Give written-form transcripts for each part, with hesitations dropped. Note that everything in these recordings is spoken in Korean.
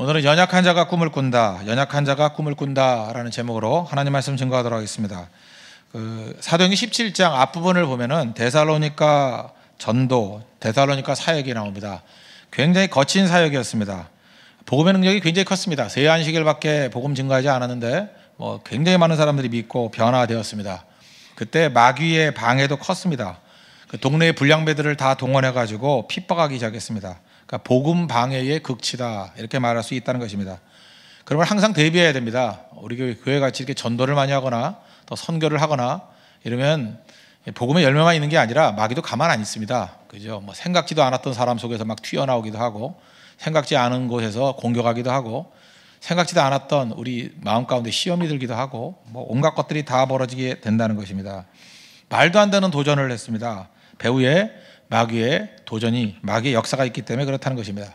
오늘은 연약한 자가 꿈을 꾼다, 연약한 자가 꿈을 꾼다라는 제목으로 하나님 말씀 증거하도록 하겠습니다. 사도행전 17장 앞부분을 보면은 데살로니가 전도, 데살로니가 사역이 나옵니다. 굉장히 거친 사역이었습니다. 복음의 능력이 굉장히 컸습니다. 세 안식일밖에 복음 증거하지 않았는데 굉장히 많은 사람들이 믿고 변화되었습니다. 그때 마귀의 방해도 컸습니다. 그 동네의 불량배들을 다 동원해가지고 핍박하기 시작했습니다. 그러니까 복음 방해의 극치다 이렇게 말할 수 있다는 것입니다. 그러면 항상 대비해야 됩니다. 우리 교회 같이 이렇게 전도를 많이 하거나 또 선교를 하거나 이러면 복음의 열매만 있는 게 아니라 마귀도 가만 안 있습니다. 그죠? 생각지도 않았던 사람 속에서 막 튀어나오기도 하고, 생각지 않은 곳에서 공격하기도 하고, 생각지도 않았던 우리 마음 가운데 시험이 들기도 하고, 온갖 것들이 다 벌어지게 된다는 것입니다. 말도 안 되는 도전을 했습니다. 배후에 마귀의 도전이, 마귀의 역사가 있기 때문에 그렇다는 것입니다.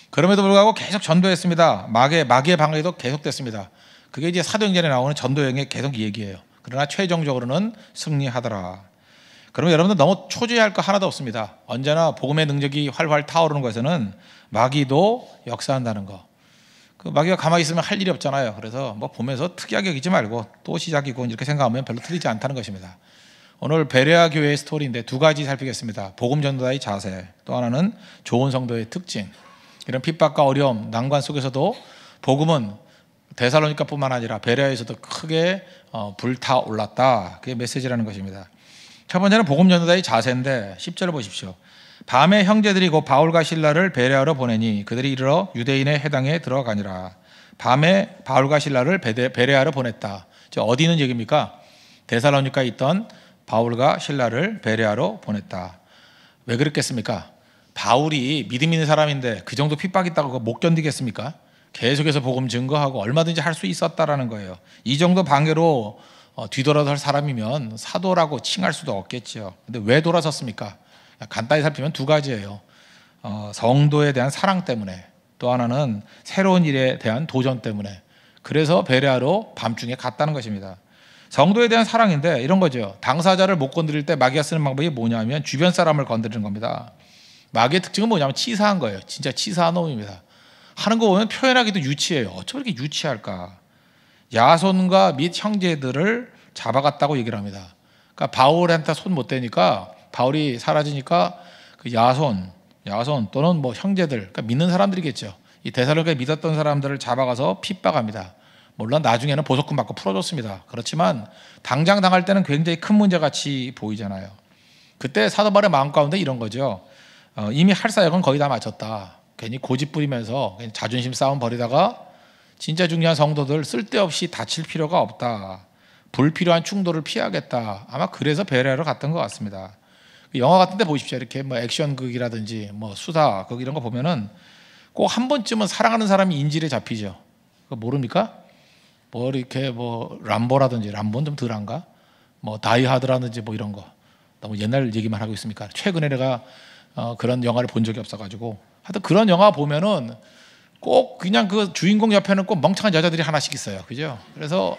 그럼에도 불구하고 계속 전도했습니다. 마귀의 방해도 계속됐습니다. 그게 이제 사도행전에 나오는 전도행의 계속 얘기예요. 그러나 최종적으로는 승리하더라. 그러면 여러분들 너무 초조해할 거 하나도 없습니다. 언제나 복음의 능력이 활활 타오르는 것에는 마귀도 역사한다는 거. 그 마귀가 가만히 있으면 할 일이 없잖아요. 그래서 보면서 특이하게 여기지 말고 또 시작이고 이렇게 생각하면 별로 틀리지 않다는 것입니다. 오늘 베레아 교회의 스토리인데 두 가지 살피겠습니다. 복음 전도자의 자세, 또 하나는 좋은 성도의 특징. 이런 핍박과 어려움, 난관 속에서도 복음은 데살로니가뿐만 아니라 베레아에서도 크게 불타올랐다. 그게 메시지라는 것입니다. 첫 번째는 복음 전도자의 자세인데 10절을 보십시오. 밤에 형제들이 곧 바울과 실라를 베레아로 보내니 그들이 이르러 유대인의 해당에 들어가니라. 밤에 바울과 실라를 베레아로 보냈다. 어디 있는 얘기입니까? 데살로니가에 있던 바울과 실라를 베레아로 보냈다. 왜 그랬겠습니까? 바울이 믿음 있는 사람인데 그 정도 핍박 있다고 못 견디겠습니까? 계속해서 복음 증거하고 얼마든지 할 수 있었다라는 거예요. 이 정도 방해로 뒤돌아설 사람이면 사도라고 칭할 수도 없겠죠. 근데 왜 돌아섰습니까? 간단히 살피면 두 가지예요. 성도에 대한 사랑 때문에, 또 하나는 새로운 일에 대한 도전 때문에. 그래서 베레아로 밤중에 갔다는 것입니다. 성도에 대한 사랑인데 이런 거죠. 당사자를 못 건드릴 때 마귀가 쓰는 방법이 뭐냐면 주변 사람을 건드리는 겁니다. 마귀의 특징은 뭐냐면 치사한 거예요. 진짜 치사한 놈입니다. 하는 거 보면 표현하기도 유치해요. 어쩜 이렇게 유치할까? 야손과 및 형제들을 잡아갔다고 얘기를 합니다. 그러니까 바울한테 손 못 대니까, 바울이 사라지니까 그 야손 또는 형제들, 그러니까 믿는 사람들이겠죠. 이 데살로니가에 믿었던 사람들을 잡아가서 핍박합니다. 물론 나중에는 보석금 받고 풀어줬습니다. 그렇지만 당장 당할 때는 굉장히 큰 문제같이 보이잖아요. 그때 사도 바울의 마음 가운데 이런 거죠. 이미 할 사역은 거의 다 마쳤다. 괜히 고집 부리면서 자존심 싸움 벌이다가 진짜 중요한 성도들 쓸데없이 다칠 필요가 없다. 불필요한 충돌을 피하겠다. 아마 그래서 베레아로 갔던 것 같습니다. 영화 같은 데 보십시오. 이렇게 액션극이라든지 수사극 이런 거 보면은 꼭 한 번쯤은 사랑하는 사람이 인질에 잡히죠. 그거 모릅니까? 이렇게 람보라든지, 람보는 좀 덜한가? 다이하드라든지 이런 거. 너무 옛날 얘기만 하고 있습니까? 최근에 내가 그런 영화를 본 적이 없어가지고. 하여튼 그런 영화 보면은 꼭 그냥 그 주인공 옆에는 꼭 멍청한 여자들이 하나씩 있어요. 그죠? 그래서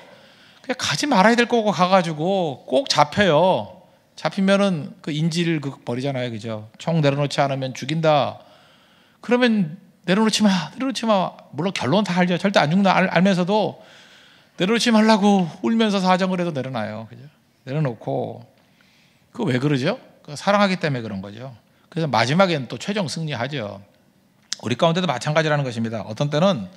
그냥 가지 말아야 될 거고 가가지고 꼭 잡혀요. 잡히면은 그 인질 버리잖아요. 그죠? 총 내려놓지 않으면 죽인다. 그러면 내려놓지 마. 물론 결론 다 알죠. 절대 안 죽나 알면서도 내려놓지 말라고 울면서 사정을 해도 내려놔요. 그죠? 내려놓고. 그거 왜 그러죠? 사랑하기 때문에 그런 거죠. 그래서 마지막에는 또 최종 승리하죠. 우리 가운데도 마찬가지라는 것입니다. 어떤 때는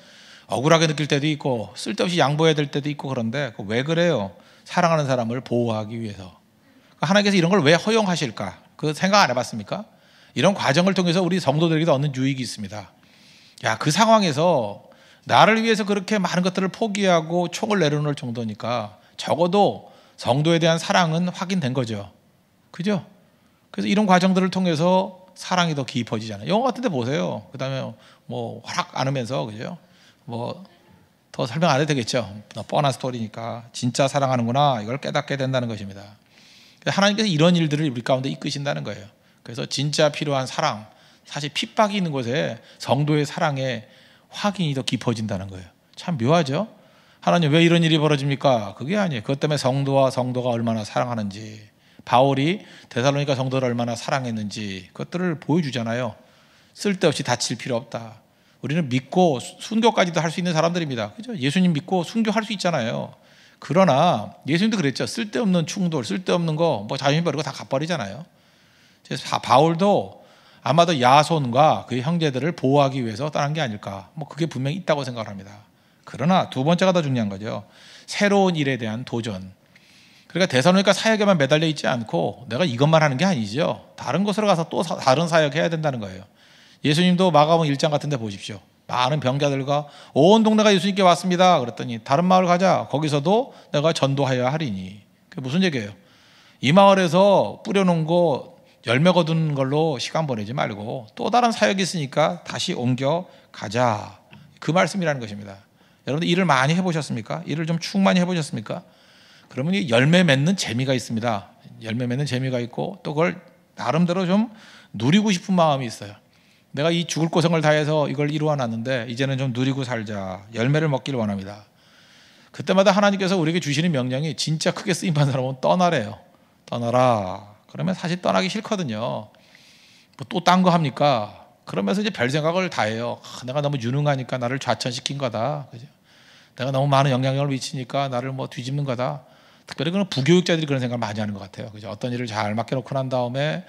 억울하게 느낄 때도 있고 쓸데없이 양보해야 될 때도 있고 그런데 왜 그래요? 사랑하는 사람을 보호하기 위해서. 하나님께서 이런 걸 왜 허용하실까? 그 생각 안 해봤습니까? 이런 과정을 통해서 우리 성도들에게도 얻는 유익이 있습니다. 그 상황에서 나를 위해서 그렇게 많은 것들을 포기하고 총을 내려놓을 정도니까 적어도 성도에 대한 사랑은 확인된 거죠. 그죠? 그래서 이런 과정들을 통해서 사랑이 더 깊어지잖아요. 영화 같은 데 보세요. 그 다음에 허락 안 하면서, 그죠? 더 설명 안 해도 되겠죠. 뻔한 스토리니까. 진짜 사랑하는구나. 이걸 깨닫게 된다는 것입니다. 하나님께서 이런 일들을 우리 가운데 이끄신다는 거예요. 그래서 진짜 필요한 사랑, 사실 핍박이 있는 곳에 성도의 사랑의 확인이 더 깊어진다는 거예요. 참 묘하죠? 하나님 왜 이런 일이 벌어집니까? 그게 아니에요. 그것 때문에 성도가 얼마나 사랑하는지, 바울이 데살로니가 성도를 얼마나 사랑했는지 그것들을 보여주잖아요. 쓸데없이 다칠 필요 없다. 우리는 믿고 순교까지도 할 수 있는 사람들입니다. 그죠? 예수님 믿고 순교할 수 있잖아요. 그러나 예수님도 그랬죠. 쓸데없는 충돌, 쓸데없는 거 뭐 자존심 버리고 다 갚아버리잖아요. 그래서 바울도 아마도 야손과 그 형제들을 보호하기 위해서 떠난 게 아닐까. 뭐 그게 분명히 있다고 생각을 합니다. 그러나 두 번째가 더 중요한 거죠. 새로운 일에 대한 도전. 그러니까 데살로니가 사역에만 매달려 있지 않고 내가 이것만 하는 게 아니죠. 다른 곳으로 가서 또 다른 사역 해야 된다는 거예요. 예수님도 마가복음 1장 같은 데 보십시오. 많은 병자들과 온 동네가 예수님께 왔습니다. 그랬더니 다른 마을 가자. 거기서도 내가 전도하여야 하리니. 그게 무슨 얘기예요? 이 마을에서 뿌려놓은 거 열매 거두는 걸로 시간 보내지 말고 또 다른 사역이 있으니까 다시 옮겨 가자. 그 말씀이라는 것입니다. 여러분들 일을 많이 해보셨습니까? 일을 좀 충만히 해보셨습니까? 그러면 이 열매 맺는 재미가 있습니다. 열매 맺는 재미가 있고 또 그걸 나름대로 좀 누리고 싶은 마음이 있어요. 내가 이 죽을 고생을 다해서 이걸 이루어 놨는데 이제는 좀 누리고 살자. 열매를 먹기를 원합니다. 그때마다 하나님께서 우리에게 주시는 명령이 진짜 크게 쓰임받는 사람은 떠나래요. 떠나라. 그러면 사실 떠나기 싫거든요. 뭐 또 딴 거 합니까? 그러면서 이제 별 생각을 다 해요. 내가 너무 유능하니까 나를 좌천시킨 거다. 그죠? 내가 너무 많은 영향력을 미치니까 나를 뭐 뒤집는 거다. 특별히 그런 부교육자들이 그런 생각을 많이 하는 것 같아요. 그죠? 어떤 일을 잘 맡겨놓고 난 다음에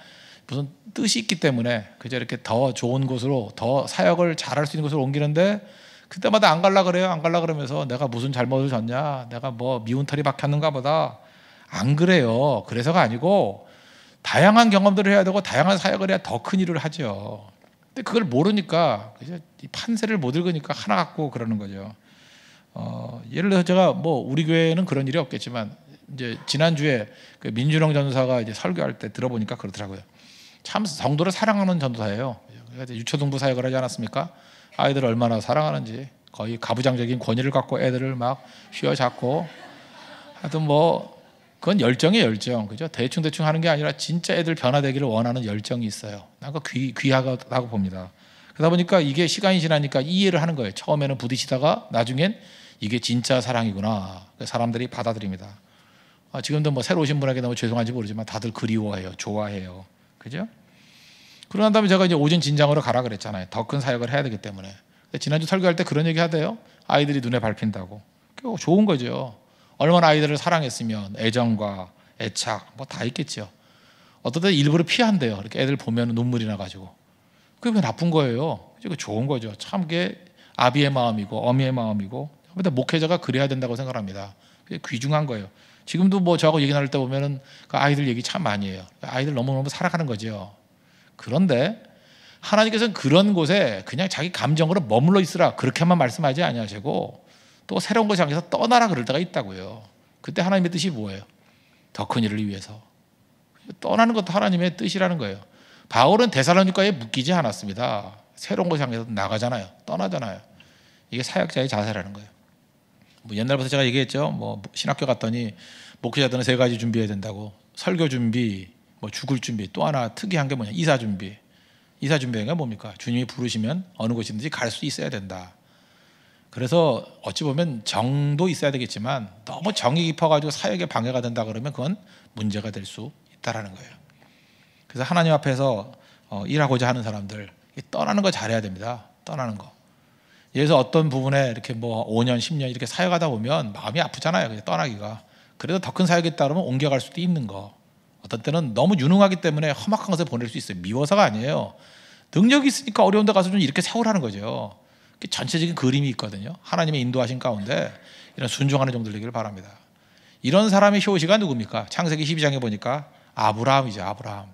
무슨 뜻이 있기 때문에 그저 이렇게 더 좋은 곳으로 더 사역을 잘할 수 있는 곳으로 옮기는데 그때마다 안 갈라 그래요. 안 갈라 그러면서 내가 무슨 잘못을 졌냐, 내가 뭐 미운 털이 박혔는가 보다. 안 그래요. 그래서가 아니고 다양한 경험들을 해야 되고 다양한 사역을 해야 더 큰 일을 하죠. 근데 그걸 모르니까 그죠? 이 판세를 못 읽으니까 하나 갖고 그러는 거죠. 예를 들어서 제가 뭐 우리 교회는 그런 일이 없겠지만 이제 지난주에 그 민준영 전도사가 이제 설교할 때 들어보니까 그렇더라고요. 참 성도를 사랑하는 전도사예요. 유초등부 사역을 하지 않았습니까? 아이들을 얼마나 사랑하는지 거의 가부장적인 권위를 갖고 애들을 막 휘어잡고 하여튼 뭐 그건 열정이에요. 열정. 그죠? 대충 하는 게 아니라 진짜 애들 변화되기를 원하는 열정이 있어요. 난 그 귀하다고 봅니다. 그러다 보니까 이게 시간이 지나니까 이해를 하는 거예요. 처음에는 부딪히다가 나중엔 이게 진짜 사랑이구나. 사람들이 받아들입니다. 지금도 뭐 새로 오신 분에게 너무 죄송한지 모르지만 다들 그리워해요. 좋아해요. 그죠? 그러고 난 다음에 제가 이제 오전 진장으로 가라 그랬잖아요. 더 큰 사역을 해야 되기 때문에. 지난주 설교할 때 그런 얘기 하대요. 아이들이 눈에 밟힌다고. 좋은 거죠. 얼마나 아이들을 사랑했으면 애정과 애착 뭐 다 있겠죠. 어떨 때 일부러 피한대요. 이렇게 애들 보면 눈물이 나가지고. 그게 왜 나쁜 거예요? 그게 좋은 거죠. 참 그게 아비의 마음이고 어미의 마음이고. 근데 목회자가 그래야 된다고 생각합니다. 그게 귀중한 거예요. 지금도 뭐 저하고 얘기 나눌 때 보면은 그 아이들 얘기 참 많이 해요. 아이들 너무너무 사랑하는 거죠. 그런데 하나님께서는 그런 곳에 그냥 자기 감정으로 머물러 있으라 그렇게만 말씀하지 아니하시고 또 새로운 곳을 향해서 떠나라 그럴 때가 있다고요. 그때 하나님의 뜻이 뭐예요? 더 큰 일을 위해서. 떠나는 것도 하나님의 뜻이라는 거예요. 바울은 데살로니가에 묶이지 않았습니다. 새로운 곳을 향해서 나가잖아요. 떠나잖아요. 이게 사역자의 자세라는 거예요. 뭐 옛날부터 제가 얘기했죠. 뭐 신학교 갔더니 목회자들은 세 가지 준비해야 된다고. 설교 준비, 뭐 죽을 준비, 또 하나 특이한 게 뭐냐? 이사 준비. 이사 준비가 뭡니까? 주님이 부르시면 어느 곳이든지 갈 수 있어야 된다. 그래서 어찌 보면 정도 있어야 되겠지만 너무 정이 깊어가지고 사역에 방해가 된다 그러면 그건 문제가 될 수 있다라는 거예요. 그래서 하나님 앞에서 일하고자 하는 사람들 떠나는 거 잘해야 됩니다. 떠나는 거. 그래서 어떤 부분에 이렇게 뭐 5년, 10년 이렇게 사역하다 보면 마음이 아프잖아요. 그냥 떠나기가. 그래도 더 큰 사역에 따르면 옮겨갈 수도 있는 거. 어떤 때는 너무 유능하기 때문에 험악한 것에 보낼 수 있어요. 미워서가 아니에요. 능력이 있으니까 어려운 데 가서 좀 이렇게 세우라는 거죠. 전체적인 그림이 있거든요. 하나님의 인도하신 가운데 이런 순종하는 종들 되기를 바랍니다. 이런 사람의 효시가 누굽니까? 창세기 12장에 보니까 아브라함이죠. 아브라함.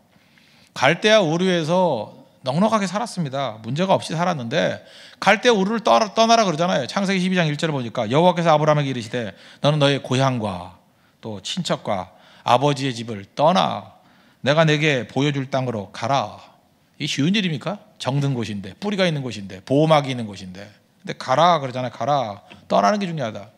갈대아 우르에서 넉넉하게 살았습니다. 문제가 없이 살았는데 갈대아 우르를 떠나라 그러잖아요. 창세기 12장 1절을 보니까 여호와께서 아브라함에게 이르시되 너는 너의 고향과 또 친척과 아버지의 집을 떠나 내가 내게 보여줄 땅으로 가라. 이게 쉬운 일입니까? 정든 곳인데 뿌리가 있는 곳인데 보호막이 있는 곳인데 근데 가라 그러잖아요. 가라. 떠나는 게 중요하다.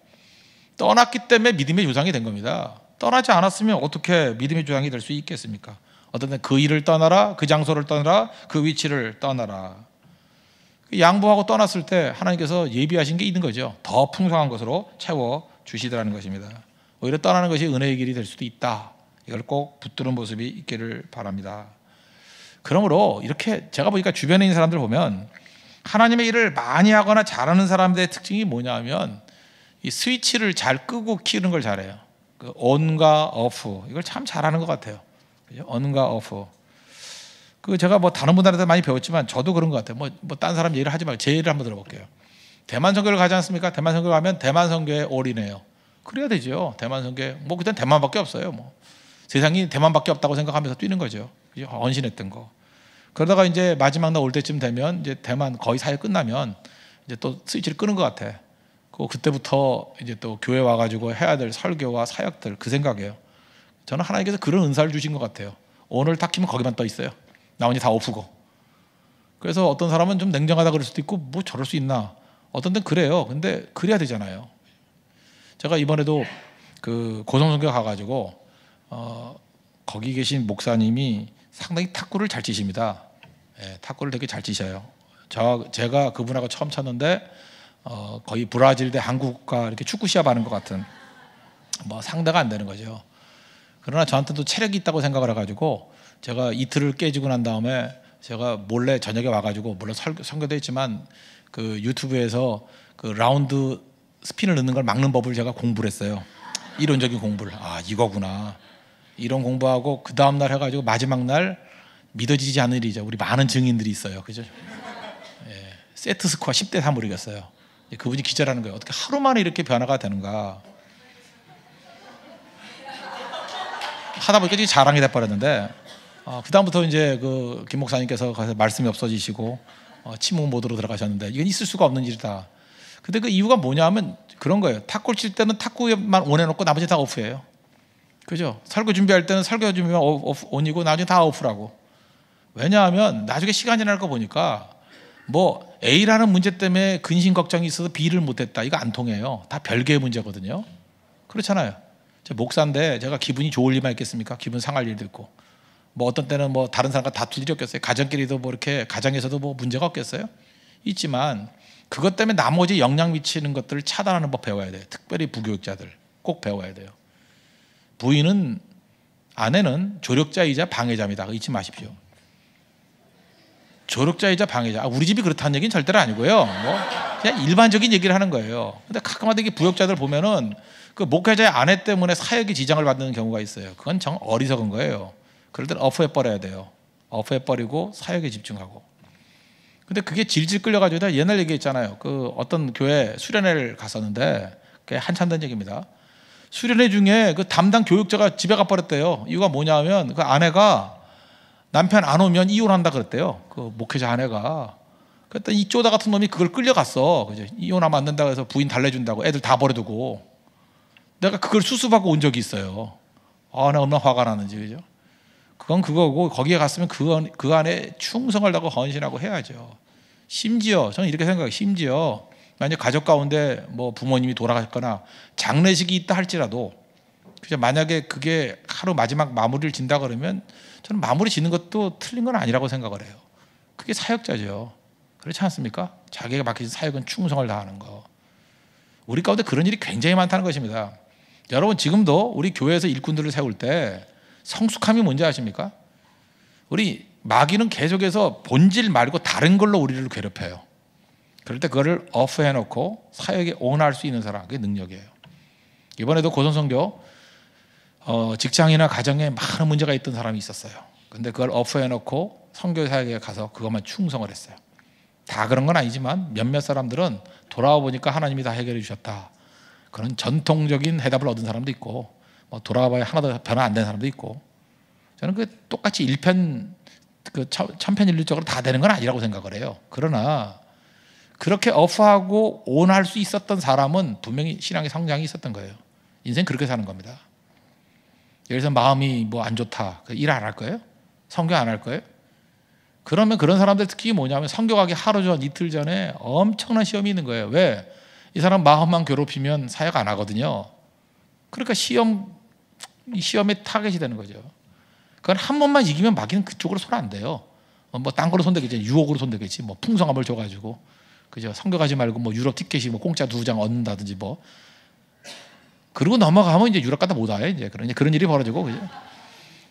떠났기 때문에 믿음의 조상이 된 겁니다. 떠나지 않았으면 어떻게 믿음의 조상이 될 수 있겠습니까? 어떤 때 그 일을 떠나라, 그 장소를 떠나라, 그 위치를 떠나라. 양보하고 떠났을 때 하나님께서 예비하신 게 있는 거죠. 더 풍성한 것으로 채워 주시더라는 것입니다. 오히려 떠나는 것이 은혜의 길이 될 수도 있다. 이걸 꼭 붙드는 모습이 있기를 바랍니다. 그러므로 이렇게 제가 보니까 주변에 있는 사람들 보면 하나님의 일을 많이 하거나 잘하는 사람들의 특징이 뭐냐면 이 스위치를 잘 끄고 키우는 걸 잘해요. 그 on과 off 이걸 참 잘하는 것 같아요. 그죠? on과 off. 그 제가 뭐 다른 분들한테 많이 배웠지만 저도 그런 것 같아요. 뭐 딴 사람 얘기를 하지 말고 제 얘기를 한번 들어볼게요. 대만 선교를 가지 않습니까? 대만 선교 가면 대만 선교에 올인해요. 그래야 되죠. 대만 선교 뭐 그땐 대만밖에 없어요. 뭐 세상이 대만밖에 없다고 생각하면서 뛰는 거죠. 그죠? 헌신했던 거. 그러다가 이제 마지막 날 올 때쯤 되면 이제 대만 거의 사역 끝나면 이제 또 스위치를 끄는 것 같아. 그때부터 이제 또 교회 와가지고 해야 될 설교와 사역들 그 생각이에요. 저는 하나님께서 그런 은사를 주신 것 같아요. 오늘 딱 키면 거기만 떠 있어요. 나머지 다 오프고. 그래서 어떤 사람은 좀 냉정하다 그럴 수도 있고 뭐 저럴 수 있나. 어떤 데는 그래요. 근데 그래야 되잖아요. 제가 이번에도 그 고성선교 가가지고 거기 계신 목사님이 상당히 탁구를 잘 치십니다. 예, 탁구를 되게 잘 치셔요. 제가 그분하고 처음 쳤는데 거의 브라질 대 한국과 이렇게 축구 시합하는 것 같은 뭐 상대가 안 되는 거죠. 그러나 저한테도 체력이 있다고 생각을 해가지고 제가 이틀을 깨지고 난 다음에 제가 몰래 저녁에 와가지고 물론 선교도 했지만 그 유튜브에서 그 라운드 스핀을 넣는 걸 막는 법을 제가 공부를 했어요. 이론적인 공부를. 아 이거구나. 이런 공부하고 그 다음날 해가지고 마지막 날 믿어지지 않는 일이죠. 우리 많은 증인들이 있어요. 그죠? 예, 세트 스코어 10대 3으로 이겼어요. 그분이 기절하는 거예요. 어떻게 하루 만에 이렇게 변화가 되는가. 하다 보니까 자랑이 돼버렸는데 그 다음부터 이제 그 김 목사님께서 가서 말씀이 없어지시고 침묵 모드로 들어가셨는데 이건 있을 수가 없는 일이다. 근데 그 이유가 뭐냐면 그런 거예요. 탁구를 칠 때는 탁구만 온해놓고 나머지 다 오프예요. 그죠? 설교 준비할 때는 설교 준비만 온이고 나중에 다 오프라고. 왜냐하면 나중에 시간이 지날 거 보니까 뭐 A라는 문제 때문에 근심 걱정이 있어서 B를 못했다. 이거 안 통해요. 다 별개의 문제거든요. 그렇잖아요. 저 목사인데 제가 기분이 좋을 일만 있겠습니까? 기분 상할 일도 있고. 뭐 어떤 때는 뭐 다른 사람과 다툴 일이 없겠어요. 가정끼리도 뭐 이렇게 가정에서도 뭐 문제가 없겠어요? 있지만 그것 때문에 나머지 영향 미치는 것들을 차단하는 법 배워야 돼요. 특별히 부교육자들 꼭 배워야 돼요. 부인은 아내는 조력자이자 방해자입니다. 잊지 마십시오. 조력자이자 방해자. 우리 집이 그렇다는 얘기는 절대로 아니고요. 뭐 그냥 일반적인 얘기를 하는 거예요. 근데 가끔가다 이게 부역자들 보면은 그 목회자의 아내 때문에 사역에 지장을 받는 경우가 있어요. 그건 정 어리석은 거예요. 그럴 때는 어프해 버려야 돼요. 어프해 버리고 사역에 집중하고. 근데 그게 질질 끌려가지고 옛날 얘기했잖아요. 그 어떤 교회 수련회를 갔었는데 그게 한참 된 얘기입니다. 수련회 중에 그 담당 교육자가 집에 가버렸대요. 이유가 뭐냐면 그 아내가 남편 안 오면 이혼한다 그랬대요. 그 목회자 아내가. 그랬더니 이 쪼다 같은 놈이 그걸 끌려갔어. 그죠? 이혼하면 안 된다고 해서 부인 달래준다고 애들 다 버려두고. 내가 그걸 수습하고 온 적이 있어요. 나 얼마나 화가 나는지. 그죠? 그건 그거고 거기에 갔으면 그 안에 충성을 다하고 헌신하고 해야죠. 심지어 저는 이렇게 생각해요. 심지어 만약 가족 가운데 뭐 부모님이 돌아가셨거나 장례식이 있다 할지라도 그죠? 만약에 그게 하루 마지막 마무리를 진다 그러면 저는 마무리 짓는 것도 틀린 건 아니라고 생각을 해요. 그게 사역자죠. 그렇지 않습니까? 자기가 맡겨진 사역은 충성을 다하는 거. 우리 가운데 그런 일이 굉장히 많다는 것입니다. 여러분 지금도 우리 교회에서 일꾼들을 세울 때 성숙함이 뭔지 아십니까? 우리 마귀는 계속해서 본질 말고 다른 걸로 우리를 괴롭혀요. 그럴 때 그거를 오프해놓고 사역에 온할 수 있는 사람, 그게 능력이에요. 이번에도 고성선교 직장이나 가정에 많은 문제가 있던 사람이 있었어요. 근데 그걸 오프해놓고 선교 사역에 가서 그것만 충성을 했어요. 다 그런 건 아니지만 몇몇 사람들은 돌아와 보니까 하나님이 다 해결해 주셨다. 그런 전통적인 해답을 얻은 사람도 있고 뭐 돌아와봐야 하나도 변화 안 된 사람도 있고 저는 그 똑같이 천편일률적으로 다 되는 건 아니라고 생각을 해요. 그러나 그렇게 오프하고 온할 수 있었던 사람은 분명히 신앙의 성장이 있었던 거예요. 인생 그렇게 사는 겁니다. 예를 들어서 마음이 뭐 안 좋다. 일 안 할 거예요? 성경 안 할 거예요? 그러면 그런 사람들 특히 뭐냐면 성경 가기 하루 전 이틀 전에 엄청난 시험이 있는 거예요. 왜? 이 사람 마음만 괴롭히면 사역 안 하거든요. 그러니까 시험에 타겟이 되는 거죠. 그건 한 번만 이기면 마귀는 그쪽으로 손 안 대요. 뭐 딴 거로 손대겠지. 유혹으로 손대겠지. 뭐 풍성함을 줘가지고 그죠? 성교 가지 말고 뭐 유럽 티켓이 뭐 공짜 2장 얻는다든지 뭐. 그러고 넘어가면 이제 유럽 갔다 못 와요. 이제 그런 일이 벌어지고 그죠?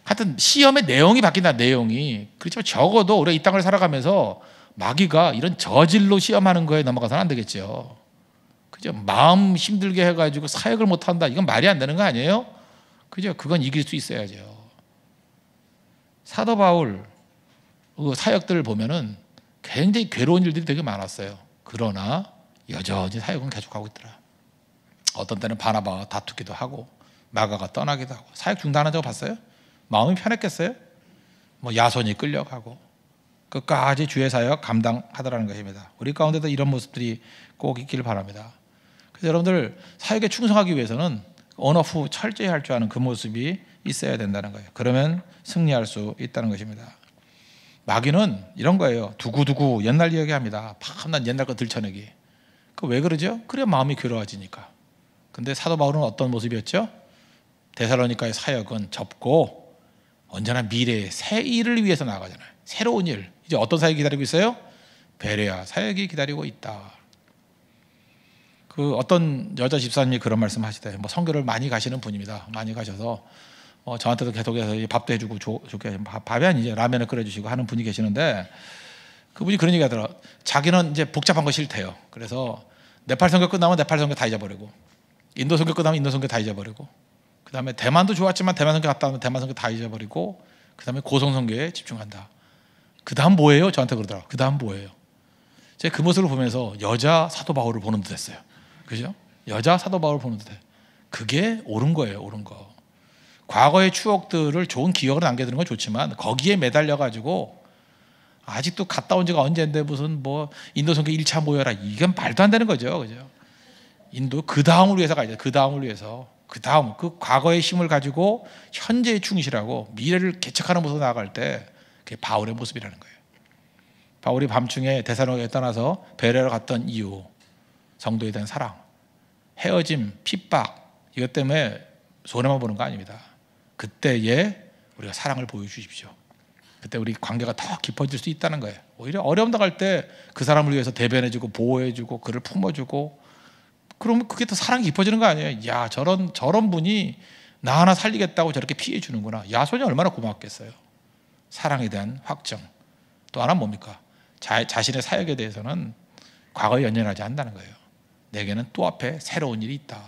하여튼 시험의 내용이 바뀐다. 내용이. 그렇지만 적어도 우리가 이 땅을 살아가면서 마귀가 이런 저질로 시험하는 거에 넘어가서는 안 되겠죠. 그죠? 마음 힘들게 해가지고 사역을 못한다, 이건 말이 안 되는 거 아니에요? 그죠? 그건 이길 수 있어야죠. 사도 바울 그 사역들을 보면은 굉장히 괴로운 일들이 되게 많았어요. 그러나 여전히 사역은 계속하고 있더라. 어떤 때는 바나바와 다투기도 하고 마가가 떠나기도 하고. 사역 중단한 적 봤어요? 마음이 편했겠어요? 뭐 야손이 끌려가고 끝까지 주의 사역 감당하더라는 것입니다. 우리 가운데도 이런 모습들이 꼭 있기를 바랍니다. 그래서 여러분들 사역에 충성하기 위해서는 언어후 철저히 할 줄 아는 그 모습이 있어야 된다는 거예요. 그러면 승리할 수 있다는 것입니다. 마귀는 이런 거예요. 두고두고 옛날 이야기합니다. 밤낮 옛날 거 들춰내기. 그 왜 그러죠? 그래 마음이 괴로워지니까. 근데 사도 바울은 어떤 모습이었죠? 데살로니가의 사역은 접고 언제나 미래의 새 일을 위해서 나아가잖아요. 새로운 일. 이제 어떤 사역이 기다리고 있어요? 베레아 사역이 기다리고 있다. 그 어떤 여자 집사님이 그런 말씀 하시대요. 뭐 선교를 많이 가시는 분입니다. 많이 가셔서 저한테도 계속해서 밥도 해주고 좋게 밥이 아니죠. 라면을 끓여주시고 하는 분이 계시는데 그분이 그런 얘기 하더라. 자기는 이제 복잡한 거 싫대요. 그래서 네팔 선교 끝나면 네팔 선교 다 잊어버리고, 인도 선교 끝나면 인도 선교 다 잊어버리고, 그 다음에 대만도 좋았지만 대만 선교 갔다 오면 대만 선교 다 잊어버리고, 그 다음에 고성 선교에 집중한다. 그 다음 뭐예요? 저한테 그러더라고요. 그 다음 뭐예요? 제가 그 모습을 보면서 여자 사도 바울을 보는 듯 했어요. 그죠? 여자 사도 바울을 보는 듯 해요. 그게 옳은 거예요. 옳은 거. 과거의 추억들을 좋은 기억으로 남겨두는 건 좋지만 거기에 매달려가지고 아직도 갔다 온 지가 언제인데 무슨 뭐 인도 선교 1차 모여라, 이건 말도 안 되는 거죠. 그죠? 인도 그 다음을 위해서 가야죠. 그 다음을 위해서. 그 다음 그 과거의 힘을 가지고 현재에 충실하고 미래를 개척하는 모습으로 나아갈 때 그게 바울의 모습이라는 거예요. 바울이 밤중에 데살로니가에 떠나서 베레아로 갔던 이유, 성도에 대한 사랑, 헤어짐, 핍박, 이것 때문에 손해만 보는 거 아닙니다. 그때에 우리가 사랑을 보여주십시오. 그때 우리 관계가 더 깊어질 수 있다는 거예요. 오히려 어려움 당할 때 그 사람을 위해서 대변해주고 보호해주고 그를 품어주고, 그러면 그게 더 사랑이 깊어지는 거 아니에요? 야, 저런 분이 나 하나 살리겠다고 저렇게 피해주는구나. 야손이 얼마나 고맙겠어요. 사랑에 대한 확정. 또 하나 뭡니까? 자신의 사역에 대해서는 과거에 연연하지 않는다는 거예요. 내게는 또 앞에 새로운 일이 있다.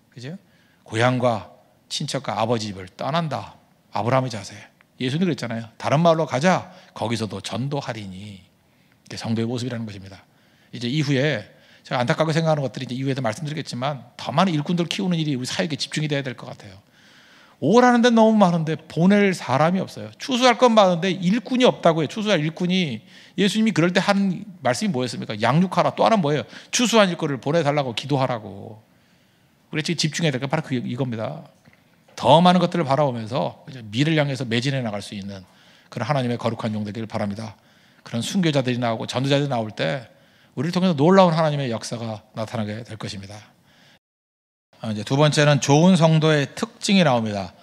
그죠? 고향과 친척과 아버지 집을 떠난다. 아브라함의 자세. 예수님이 그랬잖아요. 다른 마을로 가자. 거기서도 전도하리니. 이게 성도의 모습이라는 것입니다. 이제 이후에 제가 안타깝게 생각하는 것들이 이제 이후에도 말씀드리겠지만 더 많은 일꾼들 키우는 일이 우리 사역에 집중이 돼야 될 것 같아요. 오라는 데 너무 많은데 보낼 사람이 없어요. 추수할 건 많은데 일꾼이 없다고 해요. 추수할 일꾼이, 예수님이 그럴 때 하는 말씀이 뭐였습니까? 양육하라. 또 하나 뭐예요? 추수한 일꾼을 보내달라고 기도하라고. 우리 지금 집중해야 될 건 바로 이겁니다. 더 많은 것들을 바라보면서 미래를 향해서 매진해 나갈 수 있는 그런 하나님의 거룩한 용 되기를 바랍니다. 그런 순교자들이 나오고 전도자들이 나올 때 우리를 통해서 놀라운 하나님의 역사가 나타나게 될 것입니다. 이제 두 번째는 좋은 성도의 특징이 나옵니다.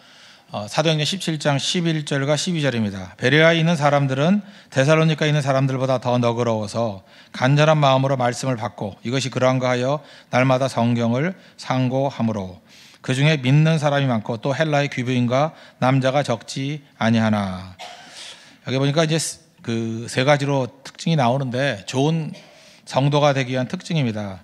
사도행전 17장 11절과 12절입니다. 베레아에 있는 사람들은 데살로니가에 있는 사람들보다 더 너그러워서 간절한 마음으로 말씀을 받고 이것이 그러한가 하여 날마다 성경을 상고하므로 그 중에 믿는 사람이 많고 또 헬라의 귀부인과 남자가 적지 아니하나. 여기 보니까 이제 그 세 가지로 특징이 나오는데 좋은 성도가 되기 위한 특징입니다.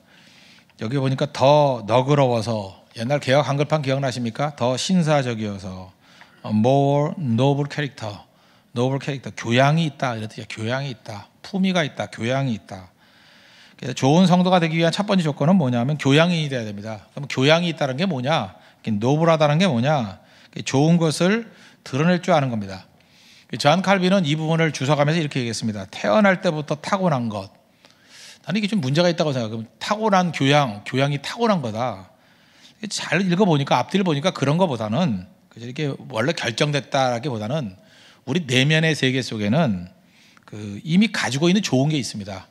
여기 보니까 더 너그러워서, 옛날 개역 한글판 기억나십니까? 더 신사적이어서, more noble character, noble character, 교양이 있다 이런 뜻이야. 교양이 있다, 품위가 있다, 교양이 있다. 그래서 좋은 성도가 되기 위한 첫 번째 조건은 뭐냐면 교양이 돼야 됩니다. 그럼 교양이 있다는 게 뭐냐? 노블하다는 게 뭐냐? 좋은 것을 드러낼 줄 아는 겁니다. 존 칼빈은 이 부분을 주석하면서 이렇게 얘기했습니다. 태어날 때부터 타고난 것. 나는 이게 좀 문제가 있다고 생각해요. 타고난 교양이 타고난 거다. 잘 읽어보니까, 앞뒤를 보니까 그런 것보다는, 이렇게 원래 결정됐다라기보다는 우리 내면의 세계 속에는 이미 가지고 있는 좋은 게 있습니다.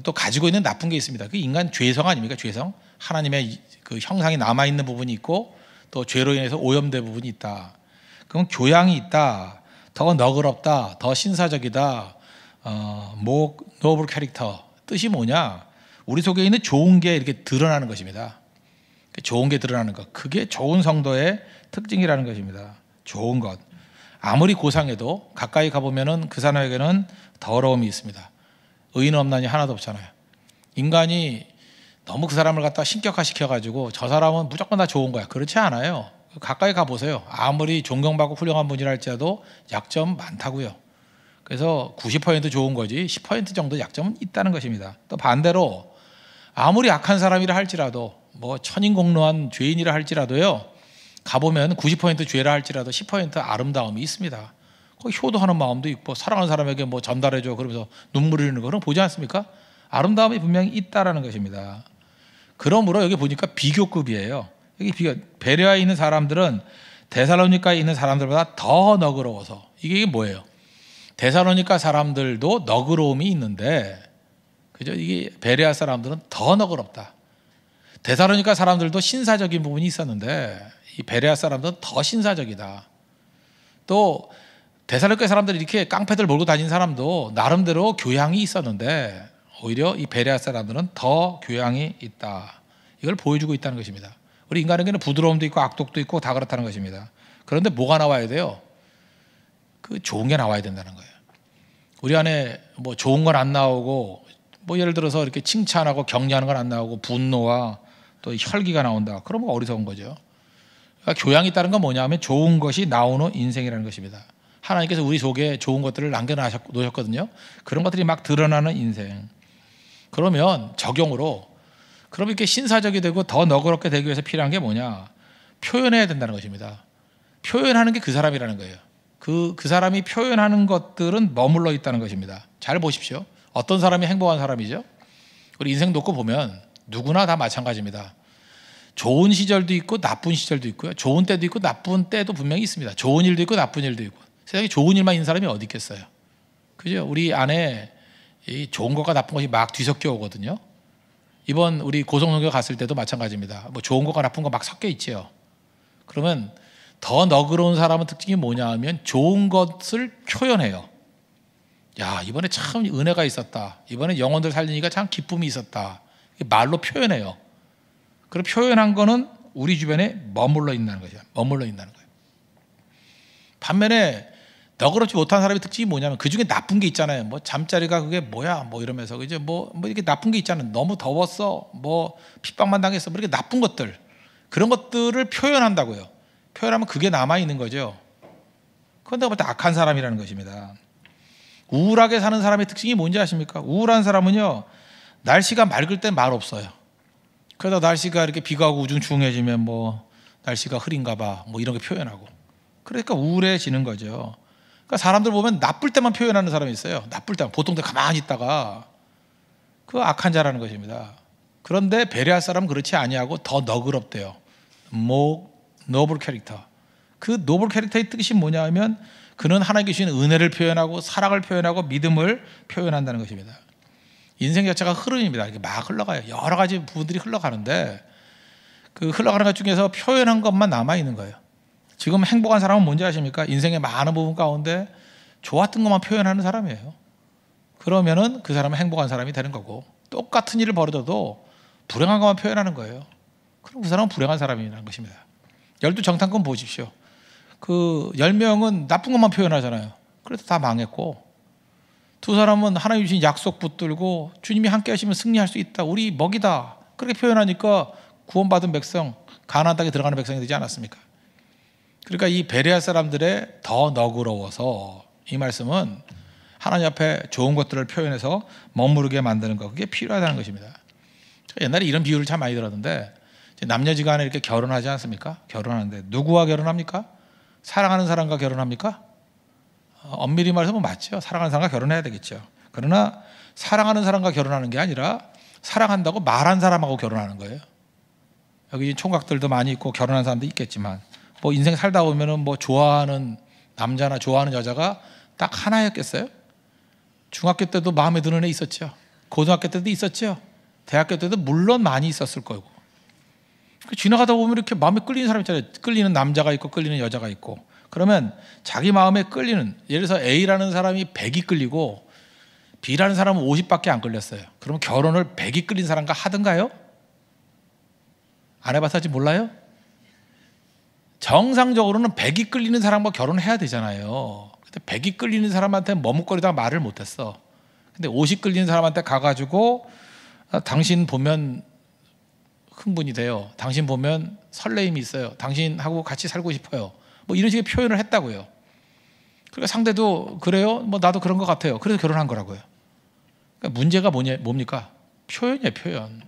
또 가지고 있는 나쁜 게 있습니다. 그 인간 죄성 아닙니까? 죄성. 하나님의 그 형상이 남아있는 부분이 있고 또 죄로 인해서 오염된 부분이 있다. 그럼 교양이 있다, 더 너그럽다, 더 신사적이다, 노블 캐릭터. 뜻이 뭐냐? 우리 속에 있는 좋은 게 이렇게 드러나는 것입니다. 좋은 게 드러나는 것. 그게 좋은 성도의 특징이라는 것입니다. 좋은 것. 아무리 고상해도 가까이 가보면은 그 사람에게는 더러움이 있습니다. 의인 없나니 하나도 없잖아요. 인간이 너무 그 사람을 갖다 신격화 시켜가지고 저 사람은 무조건 다 좋은 거야. 그렇지 않아요. 가까이 가보세요. 아무리 존경받고 훌륭한 분이라 할지라도 약점 많다고요. 그래서 90% 좋은 거지 10% 정도 약점은 있다는 것입니다. 또 반대로 아무리 악한 사람이라 할지라도 뭐 천인공노한 죄인이라 할지라도요, 가보면 90% 죄라 할지라도 10% 아름다움이 있습니다. 거기 효도하는 마음도 있고 사랑하는 사람에게 뭐 전달해줘 그러면서 눈물 흘리는 거 그런 거 보지 않습니까? 아름다움이 분명히 있다라는 것입니다. 그러므로 여기 보니까 비교급이에요. 여기 베레아에 있는 사람들은 데살로니가에 있는 사람들보다 더 너그러워서, 이게 뭐예요? 데살로니가 사람들도 너그러움이 있는데, 그죠? 이게 베레아 사람들은 더 너그럽다. 데살로니가 사람들도 신사적인 부분이 있었는데 이 베레아 사람들은 더 신사적이다. 또 데살로니가 사람들이 이렇게 깡패들 몰고 다니는 사람도 나름대로 교양이 있었는데 오히려 이 베레아 사람들은 더 교양이 있다. 이걸 보여주고 있다는 것입니다. 우리 인간에게는 부드러움도 있고 악독도 있고 다 그렇다는 것입니다. 그런데 뭐가 나와야 돼요? 그 좋은 게 나와야 된다는 거예요. 우리 안에 뭐 좋은 건 안 나오고, 뭐 예를 들어서 이렇게 칭찬하고 격려하는 건 안 나오고 분노와 또 혈기가 나온다. 그러면 어리석은 거죠. 그러니까 교양이 있다는 건 뭐냐 하면 좋은 것이 나오는 인생이라는 것입니다. 하나님께서 우리 속에 좋은 것들을 남겨놓으셨거든요. 그런 것들이 막 드러나는 인생. 그러면 적용으로, 그럼 이렇게 신사적이 되고 더 너그럽게 되기 위해서 필요한 게 뭐냐? 표현해야 된다는 것입니다. 표현하는 게 그 사람이라는 거예요. 그 사람이 표현하는 것들은 머물러 있다는 것입니다. 잘 보십시오. 어떤 사람이 행복한 사람이죠? 우리 인생 놓고 보면 누구나 다 마찬가지입니다. 좋은 시절도 있고 나쁜 시절도 있고요. 좋은 때도 있고 나쁜 때도 분명히 있습니다. 좋은 일도 있고 나쁜 일도 있고. 세상에 좋은 일만 있는 사람이 어디 있겠어요? 그죠? 우리 안에 이 좋은 것과 나쁜 것이 막 뒤섞여 오거든요. 이번 우리 고성노교 갔을 때도 마찬가지입니다. 뭐 좋은 것과 나쁜 거 막 섞여 있죠. 그러면 더 너그러운 사람은 특징이 뭐냐 하면 좋은 것을 표현해요. 야, 이번에 참 은혜가 있었다. 이번에 영혼들 살리니까 참 기쁨이 있었다. 말로 표현해요. 그리고 표현한 거는 우리 주변에 머물러 있다는 거죠. 머물러 있다는 거예요. 반면에 너그럽지 못한 사람의 특징이 뭐냐면 그 중에 나쁜 게 있잖아요. 뭐 잠자리가 그게 뭐야? 뭐 이러면서 그죠? 뭐 이렇게 나쁜 게 있잖아요. 너무 더웠어. 뭐 핍박만 당했어. 뭐 이렇게 나쁜 것들, 그런 것들을 표현한다고요. 표현하면 그게 남아 있는 거죠. 그건 내가 볼 때 악한 사람이라는 것입니다. 우울하게 사는 사람의 특징이 뭔지 아십니까? 우울한 사람은요, 날씨가 맑을 땐 말 없어요. 그러다 날씨가 이렇게 비가 오고 우중충해지면 뭐 날씨가 흐린가 봐, 뭐 이런 게 표현하고. 그러니까 우울해지는 거죠. 그러니까 사람들 보면 나쁠 때만 표현하는 사람이 있어요. 나쁠 때만. 보통 가만히 있다가. 그거 악한 자라는 것입니다. 그런데 베레아 사람은 그렇지 아니하고 더 너그럽대요. 노블 캐릭터. 그 노블 캐릭터의 뜻이 뭐냐 하면 그는 하나님께 주신 은혜를 표현하고 사랑을 표현하고 믿음을 표현한다는 것입니다. 인생 자체가 흐름입니다. 이렇게 막 흘러가요. 여러 가지 부분들이 흘러가는데 그 흘러가는 것 중에서 표현한 것만 남아있는 거예요. 지금 행복한 사람은 뭔지 아십니까? 인생의 많은 부분 가운데 좋았던 것만 표현하는 사람이에요. 그러면은 그 사람은 행복한 사람이 되는 거고, 똑같은 일을 벌여도 불행한 것만 표현하는 거예요. 그럼 그 사람은 불행한 사람이라는 것입니다. 12정탐꾼 보십시오. 그 10명은 나쁜 것만 표현하잖아요. 그래서 다 망했고, 두 사람은 하나님 주신 약속 붙들고 주님이 함께 하시면 승리할 수 있다. 우리 먹이다. 그렇게 표현하니까 구원받은 백성, 가나안 땅에 들어가는 백성이 되지 않았습니까? 그러니까 이 베레아 사람들의 더 너그러워서, 이 말씀은 하나님 앞에 좋은 것들을 표현해서 머무르게 만드는 것, 그게 필요하다는 것입니다. 옛날에 이런 비유를 참 많이 들었는데, 남녀지간에 이렇게 결혼하지 않습니까? 결혼하는데 누구와 결혼합니까? 사랑하는 사람과 결혼합니까? 엄밀히 말해서 맞죠. 사랑하는 사람과 결혼해야 되겠죠. 그러나 사랑하는 사람과 결혼하는 게 아니라 사랑한다고 말한 사람하고 결혼하는 거예요. 여기 총각들도 많이 있고 결혼한 사람도 있겠지만, 뭐 인생 살다 보면은 뭐 좋아하는 남자나 좋아하는 여자가 딱 하나였겠어요? 중학교 때도 마음에 드는 애 있었죠. 고등학교 때도 있었죠. 대학교 때도 물론 많이 있었을 거고. 지나가다 보면 이렇게 마음에 끌리는 사람 있잖아요. 끌리는 남자가 있고 끌리는 여자가 있고. 그러면 자기 마음에 끌리는, 예를 들어서 A라는 사람이 100이 끌리고 B라는 사람은 50밖에 안 끌렸어요. 그러면 결혼을 100이 끌린 사람과 하든가요? 안 해봐서 아직 몰라요? 정상적으로는 100이 끌리는 사람과 결혼해야 되잖아요. 근데 100이 끌리는 사람한테 머뭇거리다가 말을 못했어. 근데 옷이 끌리는 사람한테 가가지고 당신 보면 흥분이 돼요. 당신 보면 설레임이 있어요. 당신하고 같이 살고 싶어요. 뭐 이런 식의 표현을 했다고요. 그러니까 상대도 그래요? 뭐 나도 그런 것 같아요. 그래서 결혼한 거라고요. 그러니까 문제가 뭡니까? 표현이에요, 표현.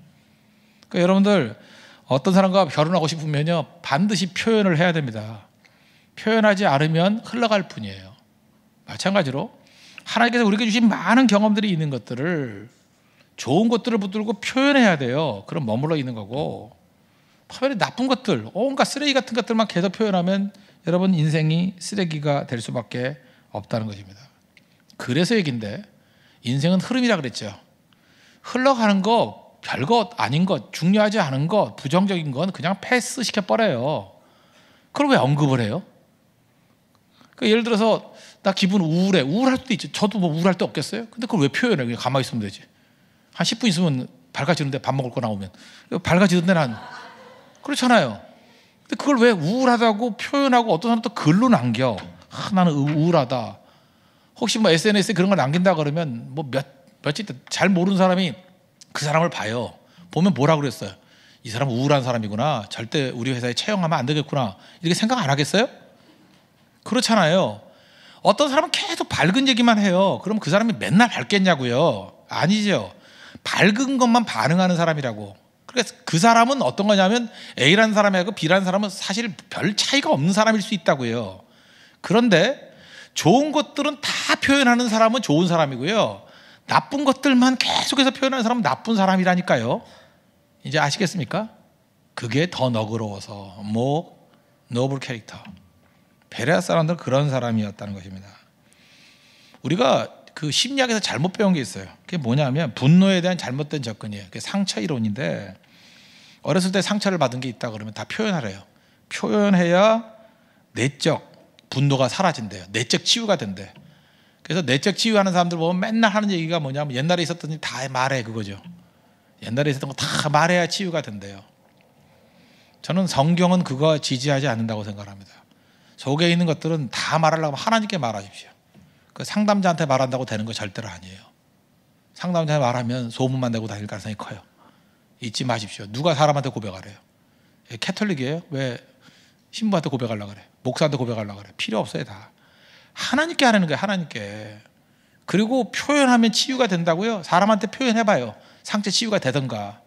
그러니까 여러분들 어떤 사람과 결혼하고 싶으면요 반드시 표현을 해야 됩니다. 표현하지 않으면 흘러갈 뿐이에요. 마찬가지로 하나님께서 우리에게 주신 많은 경험들이 있는 것들을 좋은 것들을 붙들고 표현해야 돼요. 그럼 머물러 있는 거고 파멸의 나쁜 것들, 온갖 쓰레기 같은 것들만 계속 표현하면 여러분 인생이 쓰레기가 될 수밖에 없다는 것입니다. 그래서 얘기인데 인생은 흐름이라 그랬죠. 흘러가는 거, 별것 아닌 것, 중요하지 않은 것, 부정적인 건 그냥 패스시켜 버려요. 그걸 왜 언급을 해요? 그러니까 예를 들어서 나 기분 우울해. 우울할 수도 있죠. 저도 뭐 우울할 때 없겠어요? 근데 그걸 왜 표현해? 그냥 가만히 있으면 되지. 한 10분 있으면 밝아지는데 밥 먹을 거 나오면 밝아지는데 난 그렇잖아요. 근데 그걸 왜 우울하다고 표현하고 어떤 사람은 또 글로 남겨. 나는 우울하다. 혹시 뭐 SNS에 그런 걸 남긴다 그러면 뭐 며칠 잘 모르는 사람이 그 사람을 봐요. 보면 뭐라 그랬어요? 이 사람 우울한 사람이구나. 절대 우리 회사에 채용하면 안 되겠구나. 이렇게 생각 안 하겠어요? 그렇잖아요. 어떤 사람은 계속 밝은 얘기만 해요. 그럼 그 사람이 맨날 밝겠냐고요? 아니죠. 밝은 것만 반응하는 사람이라고. 그래서 그 사람은 어떤 거냐면 A라는 사람하고 B라는 사람은 사실 별 차이가 없는 사람일 수 있다고요. 그런데 좋은 것들은 다 표현하는 사람은 좋은 사람이고요. 나쁜 것들만 계속해서 표현하는 사람은 나쁜 사람이라니까요. 이제 아시겠습니까? 그게 더 너그러워서 노블 캐릭터. 베레아 사람들은 그런 사람이었다는 것입니다. 우리가 그 심리학에서 잘못 배운 게 있어요. 그게 뭐냐면 분노에 대한 잘못된 접근이에요. 그게 상처 이론인데 어렸을 때 상처를 받은 게 있다 그러면 다 표현하래요. 표현해야 내적 분노가 사라진대요. 내적 치유가 된대. 그래서 내적 치유하는 사람들 보면 맨날 하는 얘기가 뭐냐면 옛날에 있었던 일 다 말해 그거죠. 옛날에 있었던 거 다 말해야 치유가 된대요. 저는 성경은 그거 지지하지 않는다고 생각합니다. 속에 있는 것들은 다 말하려고 하면 하나님께 말하십시오. 그 상담자한테 말한다고 되는 거 절대로 아니에요. 상담자한테 말하면 소문만 내고 다닐 가능성이 커요. 잊지 마십시오. 누가 사람한테 고백하래요? 캐톨릭이에요? 왜 신부한테 고백하려고 그래? 목사한테 고백하려고 그래? 필요 없어요. 다 하나님께 하라는 거예요. 하나님께. 그리고 표현하면 치유가 된다고요? 사람한테 표현해봐요. 상처 치유가 되던가.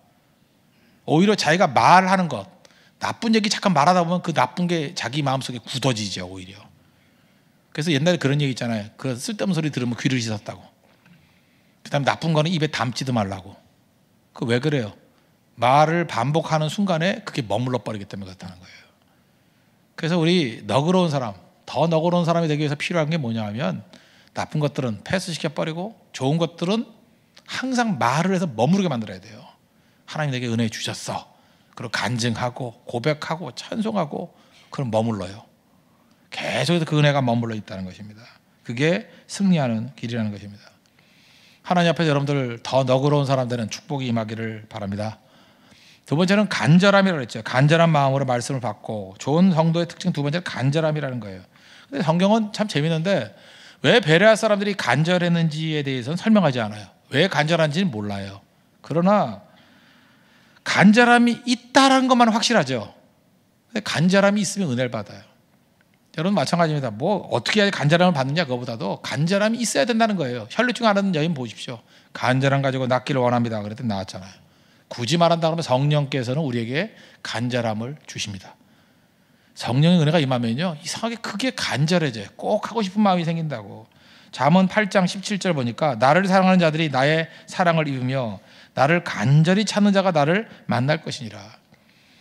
오히려 자기가 말하는 것, 나쁜 얘기 잠깐 말하다 보면 그 나쁜 게 자기 마음속에 굳어지죠. 오히려. 그래서 옛날에 그런 얘기 있잖아요. 그 쓸데없는 소리 들으면 귀를 씻었다고. 그 다음에 나쁜 거는 입에 담지도 말라고. 그 왜 그래요? 말을 반복하는 순간에 그게 머물러 버리기 때문에 그렇다는 거예요. 그래서 우리 너그러운 사람, 더 너그러운 사람이 되기 위해서 필요한 게 뭐냐 하면 나쁜 것들은 패스시켜 버리고 좋은 것들은 항상 말을 해서 머무르게 만들어야 돼요. 하나님 내게 은혜 주셨어. 그리고 간증하고 고백하고 찬송하고 그럼 머물러요. 계속해서 그 은혜가 머물러 있다는 것입니다. 그게 승리하는 길이라는 것입니다. 하나님 앞에서 여러분들 더 너그러운 사람 되는 축복이 임하기를 바랍니다. 두 번째는 간절함이라고 했죠. 간절한 마음으로 말씀을 받고. 좋은 성도의 특징 두 번째는 간절함이라는 거예요. 근데 성경은 참 재밌는데 왜 베레아 사람들이 간절했는지에 대해서는 설명하지 않아요. 왜 간절한지는 몰라요. 그러나 간절함이 있다라는 것만 확실하죠. 간절함이 있으면 은혜를 받아요. 여러분 마찬가지입니다. 뭐 어떻게 해야 간절함을 받느냐 그거보다도 간절함이 있어야 된다는 거예요. 혈류증 앓는 여인 보십시오. 간절함 가지고 낫기를 원합니다. 그랬더니 나았잖아요. 굳이 말한다 그러면 성령께서는 우리에게 간절함을 주십니다. 성령의 은혜가 임하면요 이상하게 크게 간절해져요. 꼭 하고 싶은 마음이 생긴다고. 잠언 8장 17절 보니까 나를 사랑하는 자들이 나의 사랑을 입으며 나를 간절히 찾는 자가 나를 만날 것이니라.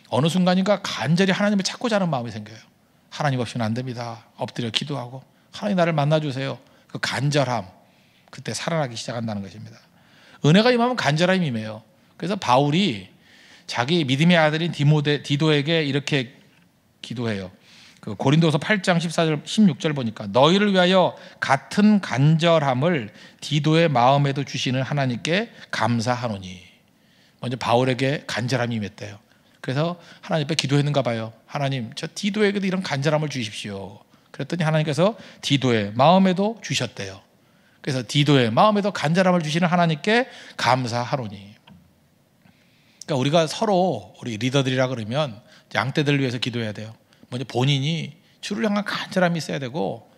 어느 순간인가 간절히 하나님을 찾고자 하는 마음이 생겨요. 하나님 없이는 안 됩니다. 엎드려 기도하고 하나님 나를 만나주세요. 그 간절함 그때 살아나기 시작한다는 것입니다. 은혜가 임하면 간절함이 임해요. 그래서 바울이 자기 믿음의 아들인 디도에게 이렇게 기도해요. 그 고린도서 8장 14절 16절 보니까 너희를 위하여 같은 간절함을 디도의 마음에도 주시는 하나님께 감사하노니. 먼저 바울에게 간절함이 임했대요. 그래서 하나님 앞에 기도했는가 봐요. 하나님 저 디도에게도 이런 간절함을 주십시오. 그랬더니 하나님께서 디도의 마음에도 주셨대요. 그래서 디도에 마음에도 간절함을 주시는 하나님께 감사하노니. 그러니까 우리가 서로 우리 리더들이라 그러면 양떼들을 위해서 기도해야 돼요. 먼저 본인이 주를 향한 간절함이 있어야 되고,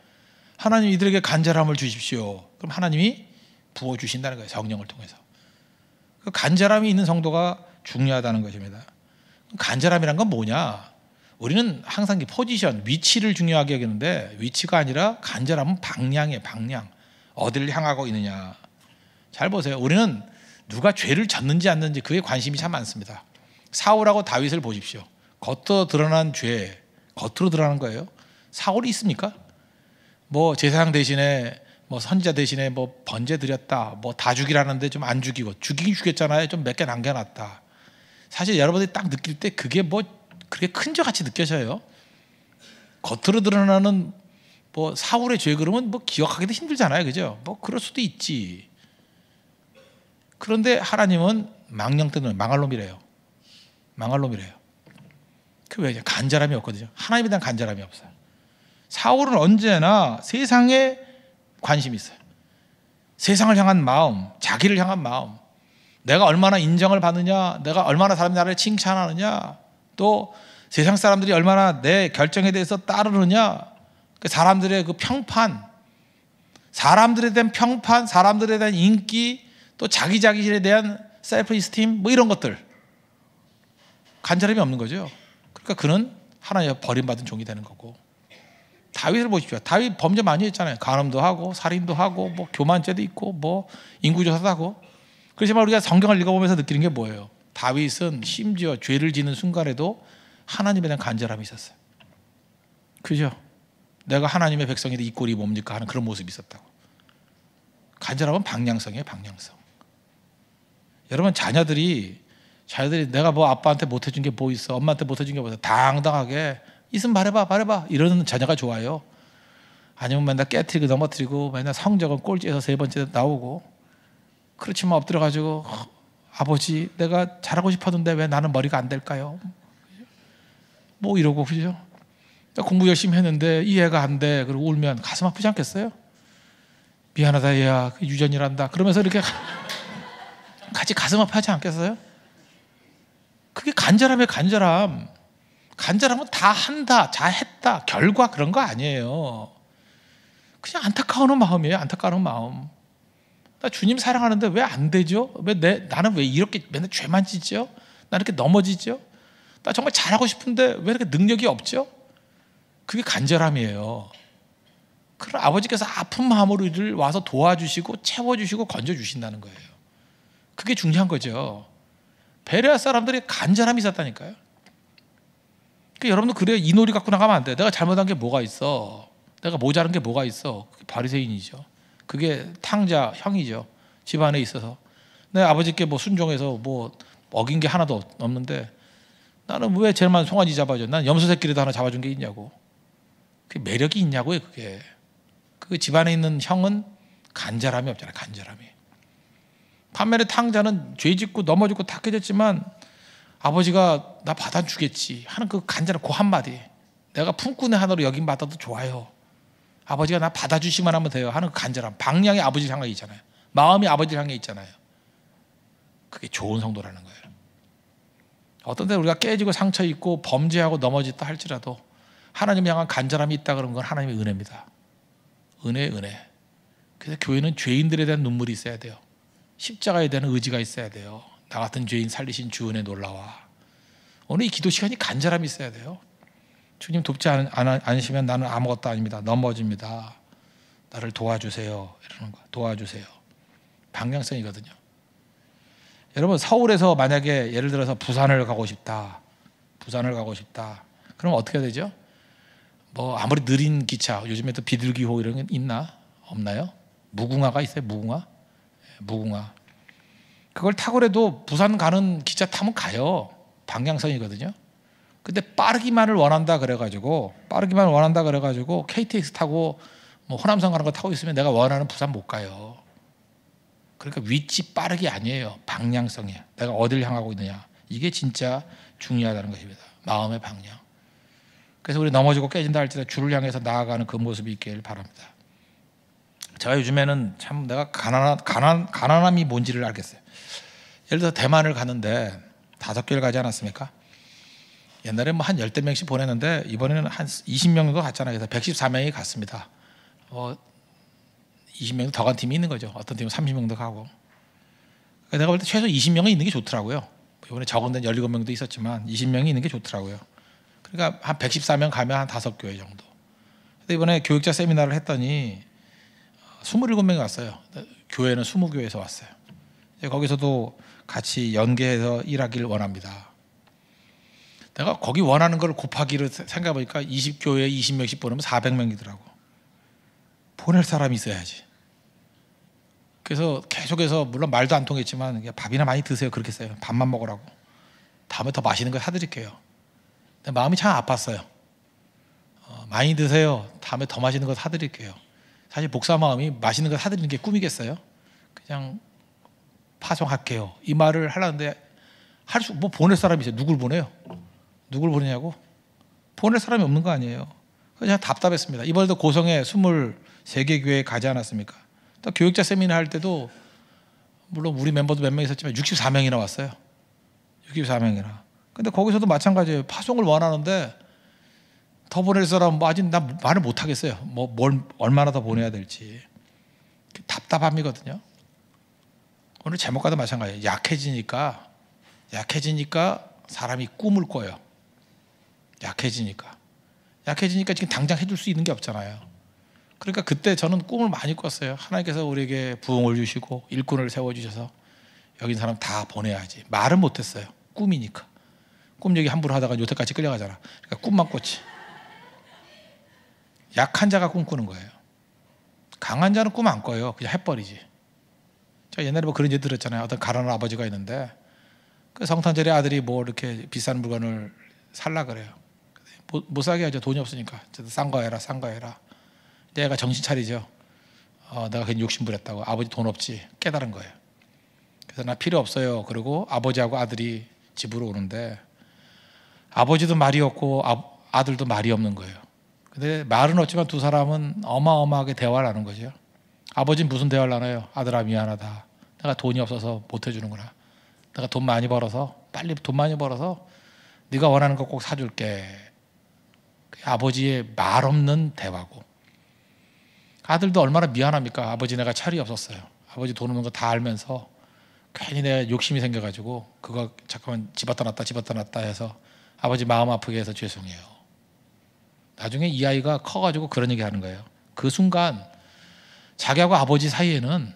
하나님 이들에게 간절함을 주십시오. 그럼 하나님이 부어주신다는 거예요. 성령을 통해서. 그 간절함이 있는 성도가 중요하다는 것입니다. 간절함이란 건 뭐냐? 우리는 항상 포지션, 위치를 중요하게 여기는데, 위치가 아니라 간절함은 방향이에요. 방향. 어디를 향하고 있느냐. 잘 보세요. 우리는 누가 죄를 졌는지 안 졌는지 그에 관심이 참 많습니다. 사울하고 다윗을 보십시오. 겉으로 드러난 죄, 겉으로 드러나는 거예요. 사울이 있습니까? 뭐 제사장 대신에 뭐 선지자 대신에 뭐 번제 드렸다, 뭐 다 죽이라는데 좀 안 죽이고, 죽이긴 죽였잖아요. 좀 몇 개 남겨놨다. 사실 여러분들이 딱 느낄 때 그게 뭐 그렇게 큰 죄 같이 느껴져요. 겉으로 드러나는 뭐 사울의 죄 그러면 뭐 기억하기도 힘들잖아요, 그죠? 뭐 그럴 수도 있지. 그런데 하나님은 망령 때는 망할 놈이래요. 망할 놈이래요. 그 왜? 간절함이 없거든요. 하나님에 대한 간절함이 없어요. 사울은 언제나 세상에 관심이 있어요. 세상을 향한 마음, 자기를 향한 마음, 내가 얼마나 인정을 받느냐, 내가 얼마나 사람이 나를 칭찬하느냐, 또 세상 사람들이 얼마나 내 결정에 대해서 따르느냐, 그 사람들의 그 평판, 사람들에 대한 평판, 사람들에 대한 인기, 또 자기 자신에 대한 셀프 이스팀, 뭐 이런 것들, 간절함이 없는 거죠. 그러니까 그는 하나님의 버림받은 종이 되는 거고. 다윗을 보십시오. 다윗 범죄 많이 했잖아요. 간음도 하고 살인도 하고 뭐 교만죄도 있고 뭐 인구조사도 하고. 그렇지만 우리가 성경을 읽어보면서 느끼는 게 뭐예요? 다윗은 심지어 죄를 지는 순간에도 하나님에 대한 간절함이 있었어요. 그죠? 내가 하나님의 백성인데 이 꼴이 뭡니까 하는 그런 모습이 있었다고. 간절함은 방향성이에요. 방향성. 여러분 자녀들이 내가 뭐 아빠한테 못해준 게 뭐 있어, 엄마한테 못해준 게 뭐 있어, 당당하게 있으면 말해봐 이러는 자녀가 좋아요. 아니면 맨날 깨트리고 넘어뜨리고 맨날 성적은 꼴찌에서 3번째 나오고, 그렇지만 엎드려가지고 아버지 내가 잘하고 싶었는데 왜 나는 머리가 안 될까요? 뭐 이러고, 그죠? 공부 열심히 했는데 이해가 안 돼. 그리고 울면 가슴 아프지 않겠어요? 미안하다 얘야, 유전이란다 그러면서 이렇게 같이 가슴 아파하지 않겠어요? 그게 간절함이에요. 간절함. 간절함은 다 한다, 다 했다, 결과 그런 거 아니에요. 그냥 안타까운 마음이에요. 안타까운 마음. 나 주님 사랑하는데 왜 안 되죠? 나는 왜 이렇게 맨날 죄만 짓죠? 나 이렇게 넘어지죠? 나 정말 잘하고 싶은데 왜 이렇게 능력이 없죠? 그게 간절함이에요. 그럼 아버지께서 아픈 마음으로 이를 와서 도와주시고 채워주시고 건져주신다는 거예요. 그게 중요한 거죠. 베레아 사람들이 간절함이 있었다니까요. 그러니까 여러분도 그래요. 이 놀이 갖고 나가면 안 돼. 내가 잘못한 게 뭐가 있어, 내가 모자란 게 뭐가 있어. 그게 바리새인이죠. 그게 탕자 형이죠. 집안에 있어서 내 아버지께 뭐 순종해서 뭐 어긴 게 하나도 없는데 나는 왜 쟤만 송아지 잡아줘? 난 염소 새끼라도 하나 잡아준 게 있냐고. 그게 매력이 있냐고요. 그게 그 집안에 있는 형은 간절함이 없잖아요. 간절함이. 반면에 탕자는 죄 짓고 넘어지고 다 깨졌지만 아버지가 나 받아주겠지 하는 그 간절한 그 한마디, 내가 품꾼의 하나로 여김 받아도 좋아요, 아버지가 나 받아주시면 하면 돼요 하는 그 간절함, 방향이 아버지를 향해 있잖아요. 마음이 아버지를 향해 있잖아요. 그게 좋은 성도라는 거예요. 어떤 때 우리가 깨지고 상처 있고 범죄하고 넘어졌다 할지라도 하나님을 향한 간절함이 있다 그런 건 하나님의 은혜입니다. 은혜. 그래서 교회는 죄인들에 대한 눈물이 있어야 돼요. 십자가에 대한 의지가 있어야 돼요. 나 같은 죄인 살리신 주 은혜 놀라와. 오늘 이 기도 시간이 간절함이 있어야 돼요. 주님 돕지 않으시면 나는 아무것도 아닙니다. 넘어집니다. 나를 도와주세요. 이러는 거. 도와주세요. 방향성이거든요. 여러분 서울에서 만약에 예를 들어서 부산을 가고 싶다. 그럼 어떻게 되죠? 뭐 아무리 느린 기차, 요즘에 또 비둘기호 이런 게 있나? 없나요? 무궁화가 있어요. 무궁화. 그걸 타고라도 부산 가는 기차 타면 가요. 방향성이거든요. 근데 빠르기만을 원한다 그래가지고 KTX 타고 뭐 호남선 가는 거 타고 있으면 내가 원하는 부산 못 가요. 그러니까 위치 빠르기 아니에요. 방향성이에요. 내가 어디를 향하고 있느냐. 이게 진짜 중요하다는 것입니다. 마음의 방향. 그래서 우리 넘어지고 깨진다 할지라도 주를 향해서 나아가는 그 모습이 있길 바랍니다. 제가 요즘에는 참 내가 가난함이 뭔지를 알겠어요. 예를 들어서 대만을 갔는데 5개월 가지 않았습니까? 옛날에 뭐 한 10대 명씩 보냈는데 이번에는 한 20명 정도 갔잖아요. 그래서 114명이 갔습니다. 20명 더 간 팀이 있는 거죠. 어떤 팀은 30명도 가고. 내가 볼 때 최소 20명은 있는 게 좋더라고요. 이번에 적은 데는 17명도 있었지만 20명이 있는 게 좋더라고요. 그러니까 한 114명 가면 한 5교회 정도. 근데 이번에 교육자 세미나를 했더니 27명이 왔어요. 교회는 20교회에서 왔어요. 거기서도 같이 연계해서 일하기를 원합니다. 내가 거기 원하는 걸 곱하기를 생각해보니까 20교회에 20명씩 보내면 400명이더라고. 보낼 사람이 있어야지. 그래서 계속해서 물론 말도 안 통했지만 밥이나 많이 드세요. 그렇게 써요. 밥만 먹으라고. 다음에 더 맛있는 거 사드릴게요. 근데 마음이 참 아팠어요. 많이 드세요. 다음에 더 맛있는 거 사드릴게요. 사실 목사 마음이 맛있는 거 사드리는 게 꿈이겠어요? 그냥 파송할게요. 이 말을 하려는데 뭐 보낼 사람이 있어요. 누굴 보내요? 누굴 보내냐고? 보낼 사람이 없는 거 아니에요. 그래서 제가 답답했습니다. 이번에도 고성에 23개 교회에 가지 않았습니까? 또 교육자 세미나 할 때도 물론 우리 멤버도 몇 명 있었지만 64명이나 왔어요. 64명이나. 근데 거기서도 마찬가지예요. 파송을 원하는데 더 보낼 사람 뭐 아직 나 말을 못 하겠어요. 뭘 얼마나 더 보내야 될지. 답답함이거든요. 오늘 제목과도 마찬가지예요. 약해지니까 사람이 꿈을 꿔요. 약해지니까 지금 당장 해줄 수 있는 게 없잖아요. 그러니까 그때 저는 꿈을 많이 꿨어요. 하나님께서 우리에게 부흥을 주시고 일꾼을 세워주셔서 여기 있는 사람 다 보내야지. 말은 못했어요. 꿈이니까. 꿈 얘기 함부로 하다가 요태까지 끌려가잖아. 그러니까 꿈만 꿨지. 약한 자가 꿈꾸는 거예요. 강한 자는 꿈 안 꿔요. 그냥 해버리지. 제가 옛날에 뭐 그런 얘기 들었잖아요. 어떤 가난한 아버지가 있는데 그 성탄절에 아들이 뭐 이렇게 비싼 물건을 살라 그래요. 못 사게 하죠. 돈이 없으니까. 싼 거 해라. 얘가 정신 차리죠. 내가 괜히 욕심 부렸다고. 아버지 돈 없지. 깨달은 거예요. 그래서 나 필요 없어요. 그리고 아버지하고 아들이 집으로 오는데 아버지도 말이 없고 아들도 말이 없는 거예요. 근데 말은 없지만 두 사람은 어마어마하게 대화를 하는 거죠. 아버지는 무슨 대화를 하나요? 아들아 미안하다. 내가 돈이 없어서 못 해주는구나. 내가 돈 많이 벌어서 빨리 돈 많이 벌어서 네가 원하는 거 꼭 사줄게. 아버지의 말 없는 대화고. 아들도 얼마나 미안합니까? 아버지 내가 철이 없었어요. 아버지 돈 없는 거 다 알면서 괜히 내가 욕심이 생겨가지고 그거 잠깐만 집었다 놨다 해서 아버지 마음 아프게 해서 죄송해요. 나중에 이 아이가 커가지고 그런 얘기 하는 거예요. 그 순간 자기하고 아버지 사이에는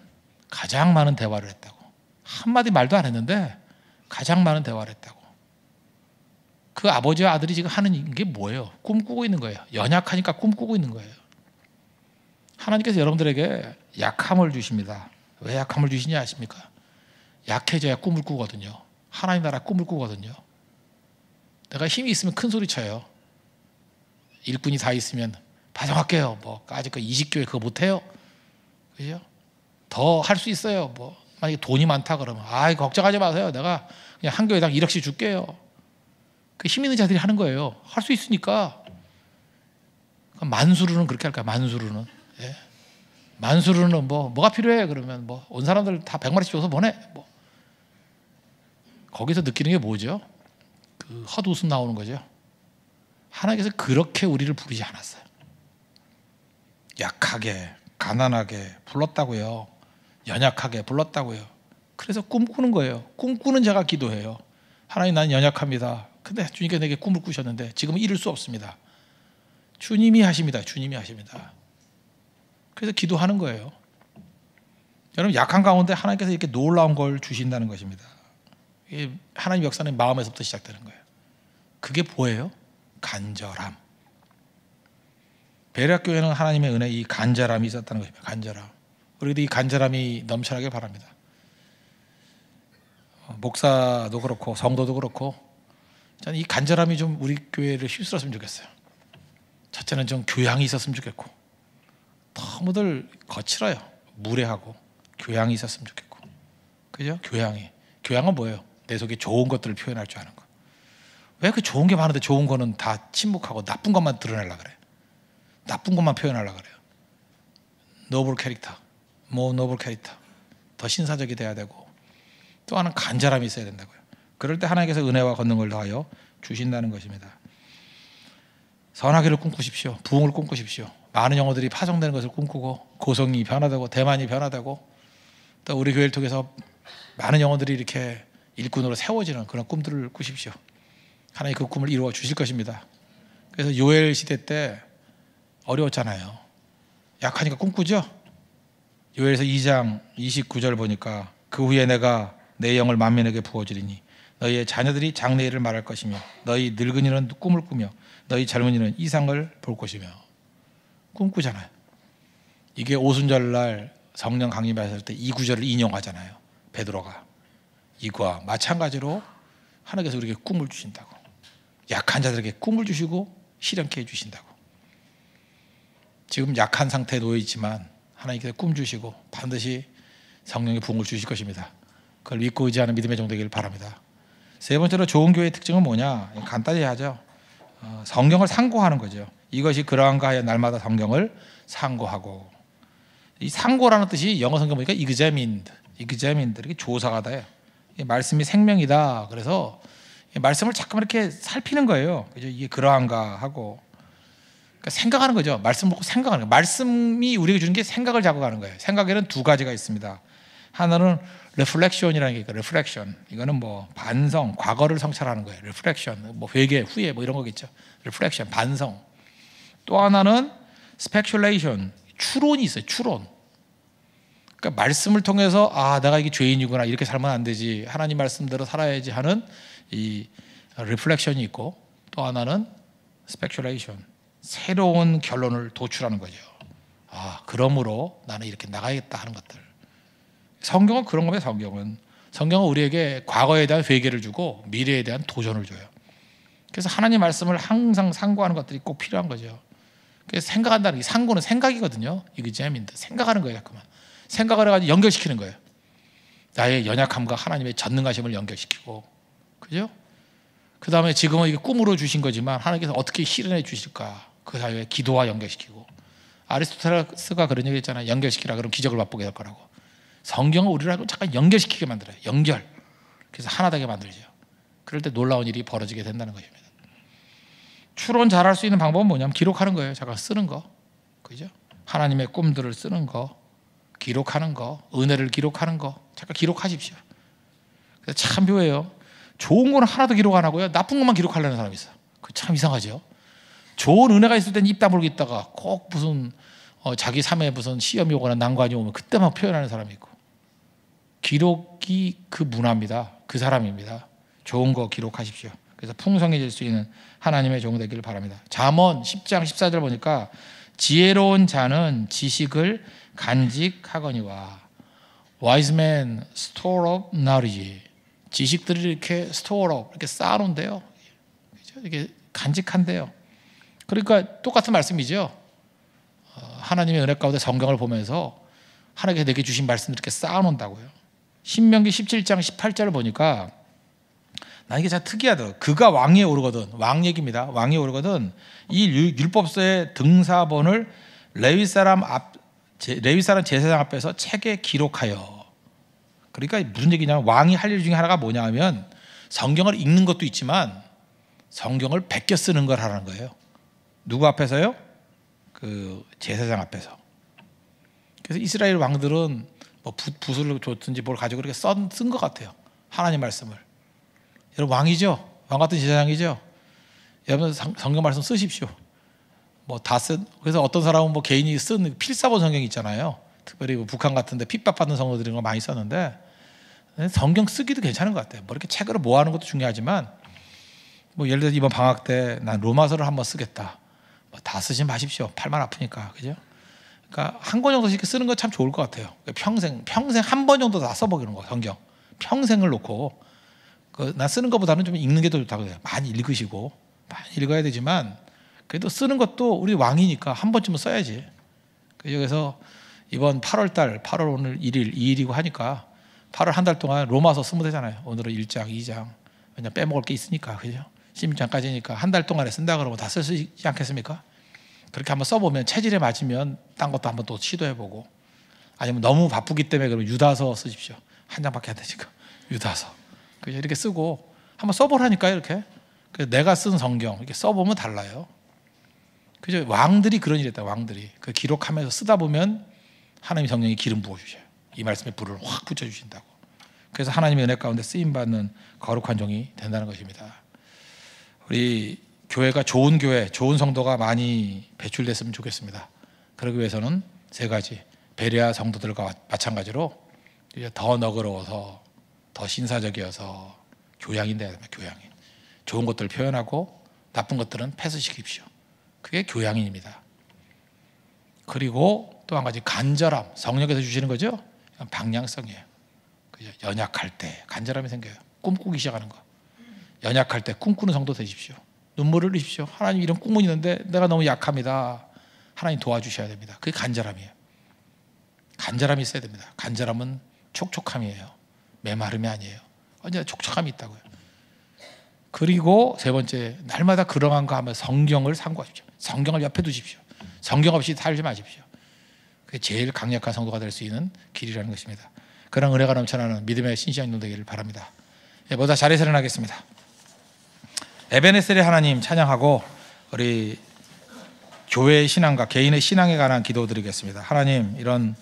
가장 많은 대화를 했다고. 한마디 말도 안 했는데 가장 많은 대화를 했다고. 그 아버지와 아들이 지금 하는 게 뭐예요? 꿈꾸고 있는 거예요. 연약하니까 꿈꾸고 있는 거예요. 하나님께서 여러분들에게 약함을 주십니다. 왜 약함을 주시냐 아십니까? 약해져야 꿈을 꾸거든요. 하나님 나라 꿈을 꾸거든요. 내가 힘이 있으면 큰 소리 쳐요. 일꾼이 다 있으면 파송할게요. 뭐 아직 그 20교회 그거 못해요. 그죠? 더 할 수 있어요. 뭐 만약에 돈이 많다 그러면 걱정하지 마세요. 내가 그냥 한 교회당 1억씩 줄게요. 그 힘 있는 자들이 하는 거예요. 할 수 있으니까. 만수르는 그렇게 할까요? 만수르는. 예. 만수르는 뭐가 필요해? 그러면 뭐 온 사람들 다 100마리씩 줘서 보내. 뭐. 거기서 느끼는 게 뭐죠? 그 헛웃음 나오는 거죠. 하나님께서 그렇게 우리를 부르지 않았어요. 약하게, 가난하게 불렀다고요. 연약하게 불렀다고요. 그래서 꿈꾸는 거예요. 꿈꾸는 자가 기도해요. 하나님 나는 연약합니다. 근데 주님께서 내게 꿈을 꾸셨는데 지금은 이룰 수 없습니다. 주님이 하십니다. 주님이 하십니다. 그래서 기도하는 거예요. 여러분 약한 가운데 하나님께서 이렇게 놀라운 걸 주신다는 것입니다. 하나님 역사는 마음에서부터 시작되는 거예요. 그게 뭐예요? 간절함. 베레아 교회는 하나님의 은혜, 이 간절함이 있었다는 것입니다. 간절함. 우리도 이 간절함이 넘쳐나길 바랍니다. 목사도 그렇고 성도도 그렇고 저는 이 간절함이 좀 우리 교회를 휩쓸었으면 좋겠어요. 첫째는 좀 교양이 있었으면 좋겠고 너무들 거칠어요. 무례하고 교양이 있었으면 좋겠고. 그죠? 교양은 뭐예요? 내 속에 좋은 것들을 표현할 줄 아는 거. 왜 그 좋은 게 많은데 좋은 거는 다 침묵하고 나쁜 것만 드러내려고 그래. 나쁜 것만 표현하려고 그래요. 노블 캐릭터, 노블 캐릭터, 더 신사적이 돼야 되고, 또 하나는 간절함이 있어야 된다고요. 그럴 때 하나님께서 은혜와 권능을 더하여 주신다는 것입니다. 선하기를 꿈꾸십시오. 부흥을 꿈꾸십시오. 많은 영혼들이 파송되는 것을 꿈꾸고, 고성이 변화되고 대만이 변화되고, 또 우리 교회를 통해서 많은 영혼들이 이렇게 일꾼으로 세워지는 그런 꿈들을 꾸십시오. 하나님 그 꿈을 이루어 주실 것입니다. 그래서 요엘 시대 때 어려웠잖아요. 약하니까 꿈꾸죠. 요엘에서 2장 29절 보니까 그 후에 내가 내 영을 만민에게 부어주리니 너희의 자녀들이 장래일을 말할 것이며 너희 늙은이는 꿈을 꾸며 너희 젊은이는 이상을 볼 것이며. 꿈꾸잖아요. 이게 오순절날 성령 강림하실 때 이 구절을 인용하잖아요. 베드로가. 이과 마찬가지로 하나님께서 우리에게 꿈을 주신다고. 약한 자들에게 꿈을 주시고 실현케 해주신다고. 지금 약한 상태에 놓여 있지만 하나님께서 꿈 주시고 반드시 성령의 부흥을 주실 것입니다. 그걸 믿고 의지하는 믿음의 종되기를 바랍니다. 세 번째로 좋은 교회의 특징은 뭐냐? 간단히 하죠. 성경을 상고하는 거죠. 이것이 그러한가 하여 날마다 성경을 상고하고. 이 상고라는 뜻이 영어 성경 보니까 examined 이렇게 조사하다예요. 말씀이 생명이다. 그래서 말씀을 자꾸 이렇게 살피는 거예요. 그죠? 이게 그러한가 하고. 그러니까 생각하는 거죠. 말씀 보고 생각하는 거예요. 말씀이 우리에게 주는 게 생각을 자극하는 거예요. 생각에는 두 가지가 있습니다. 하나는 reflection이라는 게 있고, reflection. 이거는 뭐 반성, 과거를 성찰하는 거예요. reflection, 뭐 회개, 후회, 뭐 이런 거겠죠. reflection, 반성. 또 하나는 speculation, 추론이 있어요. 추론. 그러니까 말씀을 통해서 내가 이게 죄인이구나, 이렇게 살면 안 되지, 하나님 말씀대로 살아야지 하는 이 reflection이 있고, 또 하나는 speculation, 새로운 결론을 도출하는 거죠. 그러므로 나는 이렇게 나가야겠다 하는 것들. 성경은 그런 겁니다. 성경은 우리에게 과거에 대한 회개를 주고 미래에 대한 도전을 줘요. 그래서 하나님 말씀을 항상 상고하는 것들이 꼭 필요한 거죠. 그래서 생각한다는 게, 상고는 생각이거든요. 이게 재미인데 생각하는 거예요. 자꾸만 생각을 해가지고 연결시키는 거예요. 나의 연약함과 하나님의 전능하심을 연결시키고, 그죠? 그 다음에 지금은 이게 꿈으로 주신 거지만 하나님께서 어떻게 실현해 주실까, 그 사이에 기도와 연결시키고. 아리스토텔레스가 그런 얘기 했잖아요. 연결시키라 그러면 기적을 맛보게 될 거라고. 성경은 우리를 잠깐 연결시키게 만들어요. 연결. 그래서 하나 되게 만들죠. 그럴 때 놀라운 일이 벌어지게 된다는 것입니다. 추론 잘할 수 있는 방법은 뭐냐면 기록하는 거예요. 잠깐 쓰는 거, 그죠? 하나님의 꿈들을 쓰는 거, 기록하는 거, 은혜를 기록하는 거, 잠깐 기록하십시오. 그래서 참 묘해요. 좋은 거는 하나도 기록 안 하고요, 나쁜 것만 기록하려는 사람이 있어요. 그 참 이상하죠. 좋은 은혜가 있을 때는 입 다물고 있다가 꼭 무슨 자기 삶에 무슨 시험이 오거나 난관이 오면 그때만 표현하는 사람이 있고. 기록이 그 문화입니다. 그 사람입니다. 좋은 거 기록하십시오. 그래서 풍성해질 수 있는 하나님의 종 되기를 바랍니다. 잠언 10장 14절 보니까 지혜로운 자는 지식을 간직하거니와 wise man store up knowledge. 지식들을 이렇게 store up, 이렇게 쌓아놓은대요. 이게 간직한대요. 그러니까 똑같은 말씀이죠. 하나님의 은혜 가운데 성경을 보면서 하나님께서 내게 주신 말씀을 이렇게 쌓아놓는다고요. 신명기 17장 18절을 보니까 나 이게 참 특이하더라고요. 그가 왕위에 오르거든, 왕 얘기입니다. 왕위에 오르거든 이 율법서의 등사본을 레위 사람 제사장 앞에서 책에 기록하여. 그러니까 무슨 얘기냐면 왕이 할 일 중에 하나가 뭐냐 하면 성경을 읽는 것도 있지만 성경을 베껴 쓰는 걸 하라는 거예요. 누구 앞에서요? 그 제사장 앞에서. 그래서 이스라엘 왕들은 뭐 붓을 줬든지 뭘 가지고 그렇게 쓴 것 같아요. 하나님 말씀을. 여러분 왕이죠. 왕 같은 제사장이죠. 여러분 성경 말씀 쓰십시오. 뭐 다 그래서 어떤 사람은 뭐 개인이 쓴 필사본 성경이 있잖아요. 특별히 뭐 북한 같은데 핍박받는 성도들이 많이 썼는데 성경 쓰기도 괜찮은 것 같아요. 뭐 이렇게 책으로 모아하는 것도 중요하지만 뭐 예를 들어서 이번 방학 때 난 로마서를 한번 쓰겠다. 뭐 다 쓰지 마십시오. 팔만 아프니까, 그죠? 그러니까 한 권 정도씩 쓰는 거 참 좋을 것 같아요. 평생 한 번 정도 다 써보기는 거. 성경 평생을 놓고 난 쓰는 것보다는 좀 읽는 게 더 좋다고 해요. 많이 읽으시고 많이 읽어야 되지만 그래도 쓰는 것도 우리 왕이니까 한 번쯤은 써야지. 그래서 이번 8월 오늘 1일 2일이고 하니까 8월 한 달 동안 로마서 쓰면 되잖아요. 오늘은 1장 2장 왜냐 빼먹을 게 있으니까, 그죠? 16장까지니까 한 달 동안에 쓴다 그러면 다 쓸 수 있지 않겠습니까? 그렇게 한번 써보면 체질에 맞으면 딴 것도 한번 또 시도해보고, 아니면 너무 바쁘기 때문에 그러면 유다서 쓰십시오. 한 장밖에 안 되니까 유다서. 그죠? 이렇게 쓰고 한번 써보라니까요. 이렇게. 그래서 내가 쓴 성경 이렇게 써보면 달라요. 그죠? 왕들이 그런 일 했다. 왕들이 그 기록하면서 쓰다 보면 하나님 성령이 기름 부어주셔요. 이 말씀에 불을 확 붙여주신다고. 그래서 하나님의 은혜 가운데 쓰임받는 거룩한 종이 된다는 것입니다. 우리 교회가 좋은 교회, 좋은 성도가 많이 배출됐으면 좋겠습니다. 그러기 위해서는 세 가지. 베레아 성도들과 마찬가지로 이제 더 너그러워서, 더 신사적이어서 교양인 돼야 됩니다. 교양인. 좋은 것들을 표현하고 나쁜 것들은 패스시킵시오. 그게 교양인입니다. 그리고 또 한 가지 간절함. 성령께서 주시는 거죠. 방향성이에요. 그죠? 연약할 때 간절함이 생겨요. 꿈꾸기 시작하는 거. 연약할 때 꿈꾸는 성도 되십시오. 눈물을 흘리십시오. 하나님 이런 꿈은 있는데 내가 너무 약합니다. 하나님 도와주셔야 됩니다. 그게 간절함이에요. 간절함이 있어야 됩니다. 간절함은 촉촉함이에요. 메마름이 아니에요. 언제나 촉촉함이 있다고요. 그리고 세 번째, 날마다 그러한 거 하면 성경을 상고하십시오. 성경을 옆에 두십시오. 성경 없이 살지 마십시오. 그게 제일 강력한 성도가 될 수 있는 길이라는 것입니다. 그런 은혜가 넘쳐나는 믿음의 신실한 종 되기를 바랍니다. 모두 자리에서 일어나겠습니다. 에베네셀의 하나님 찬양하고 우리 교회의 신앙과 개인의 신앙에 관한 기도드리겠습니다. 하나님 이런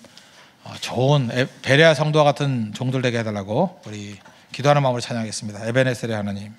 좋은 베레아 성도와 같은 종들 되게 해달라고 우리 기도하는 마음으로 찬양하겠습니다. 에베네셀의 하나님.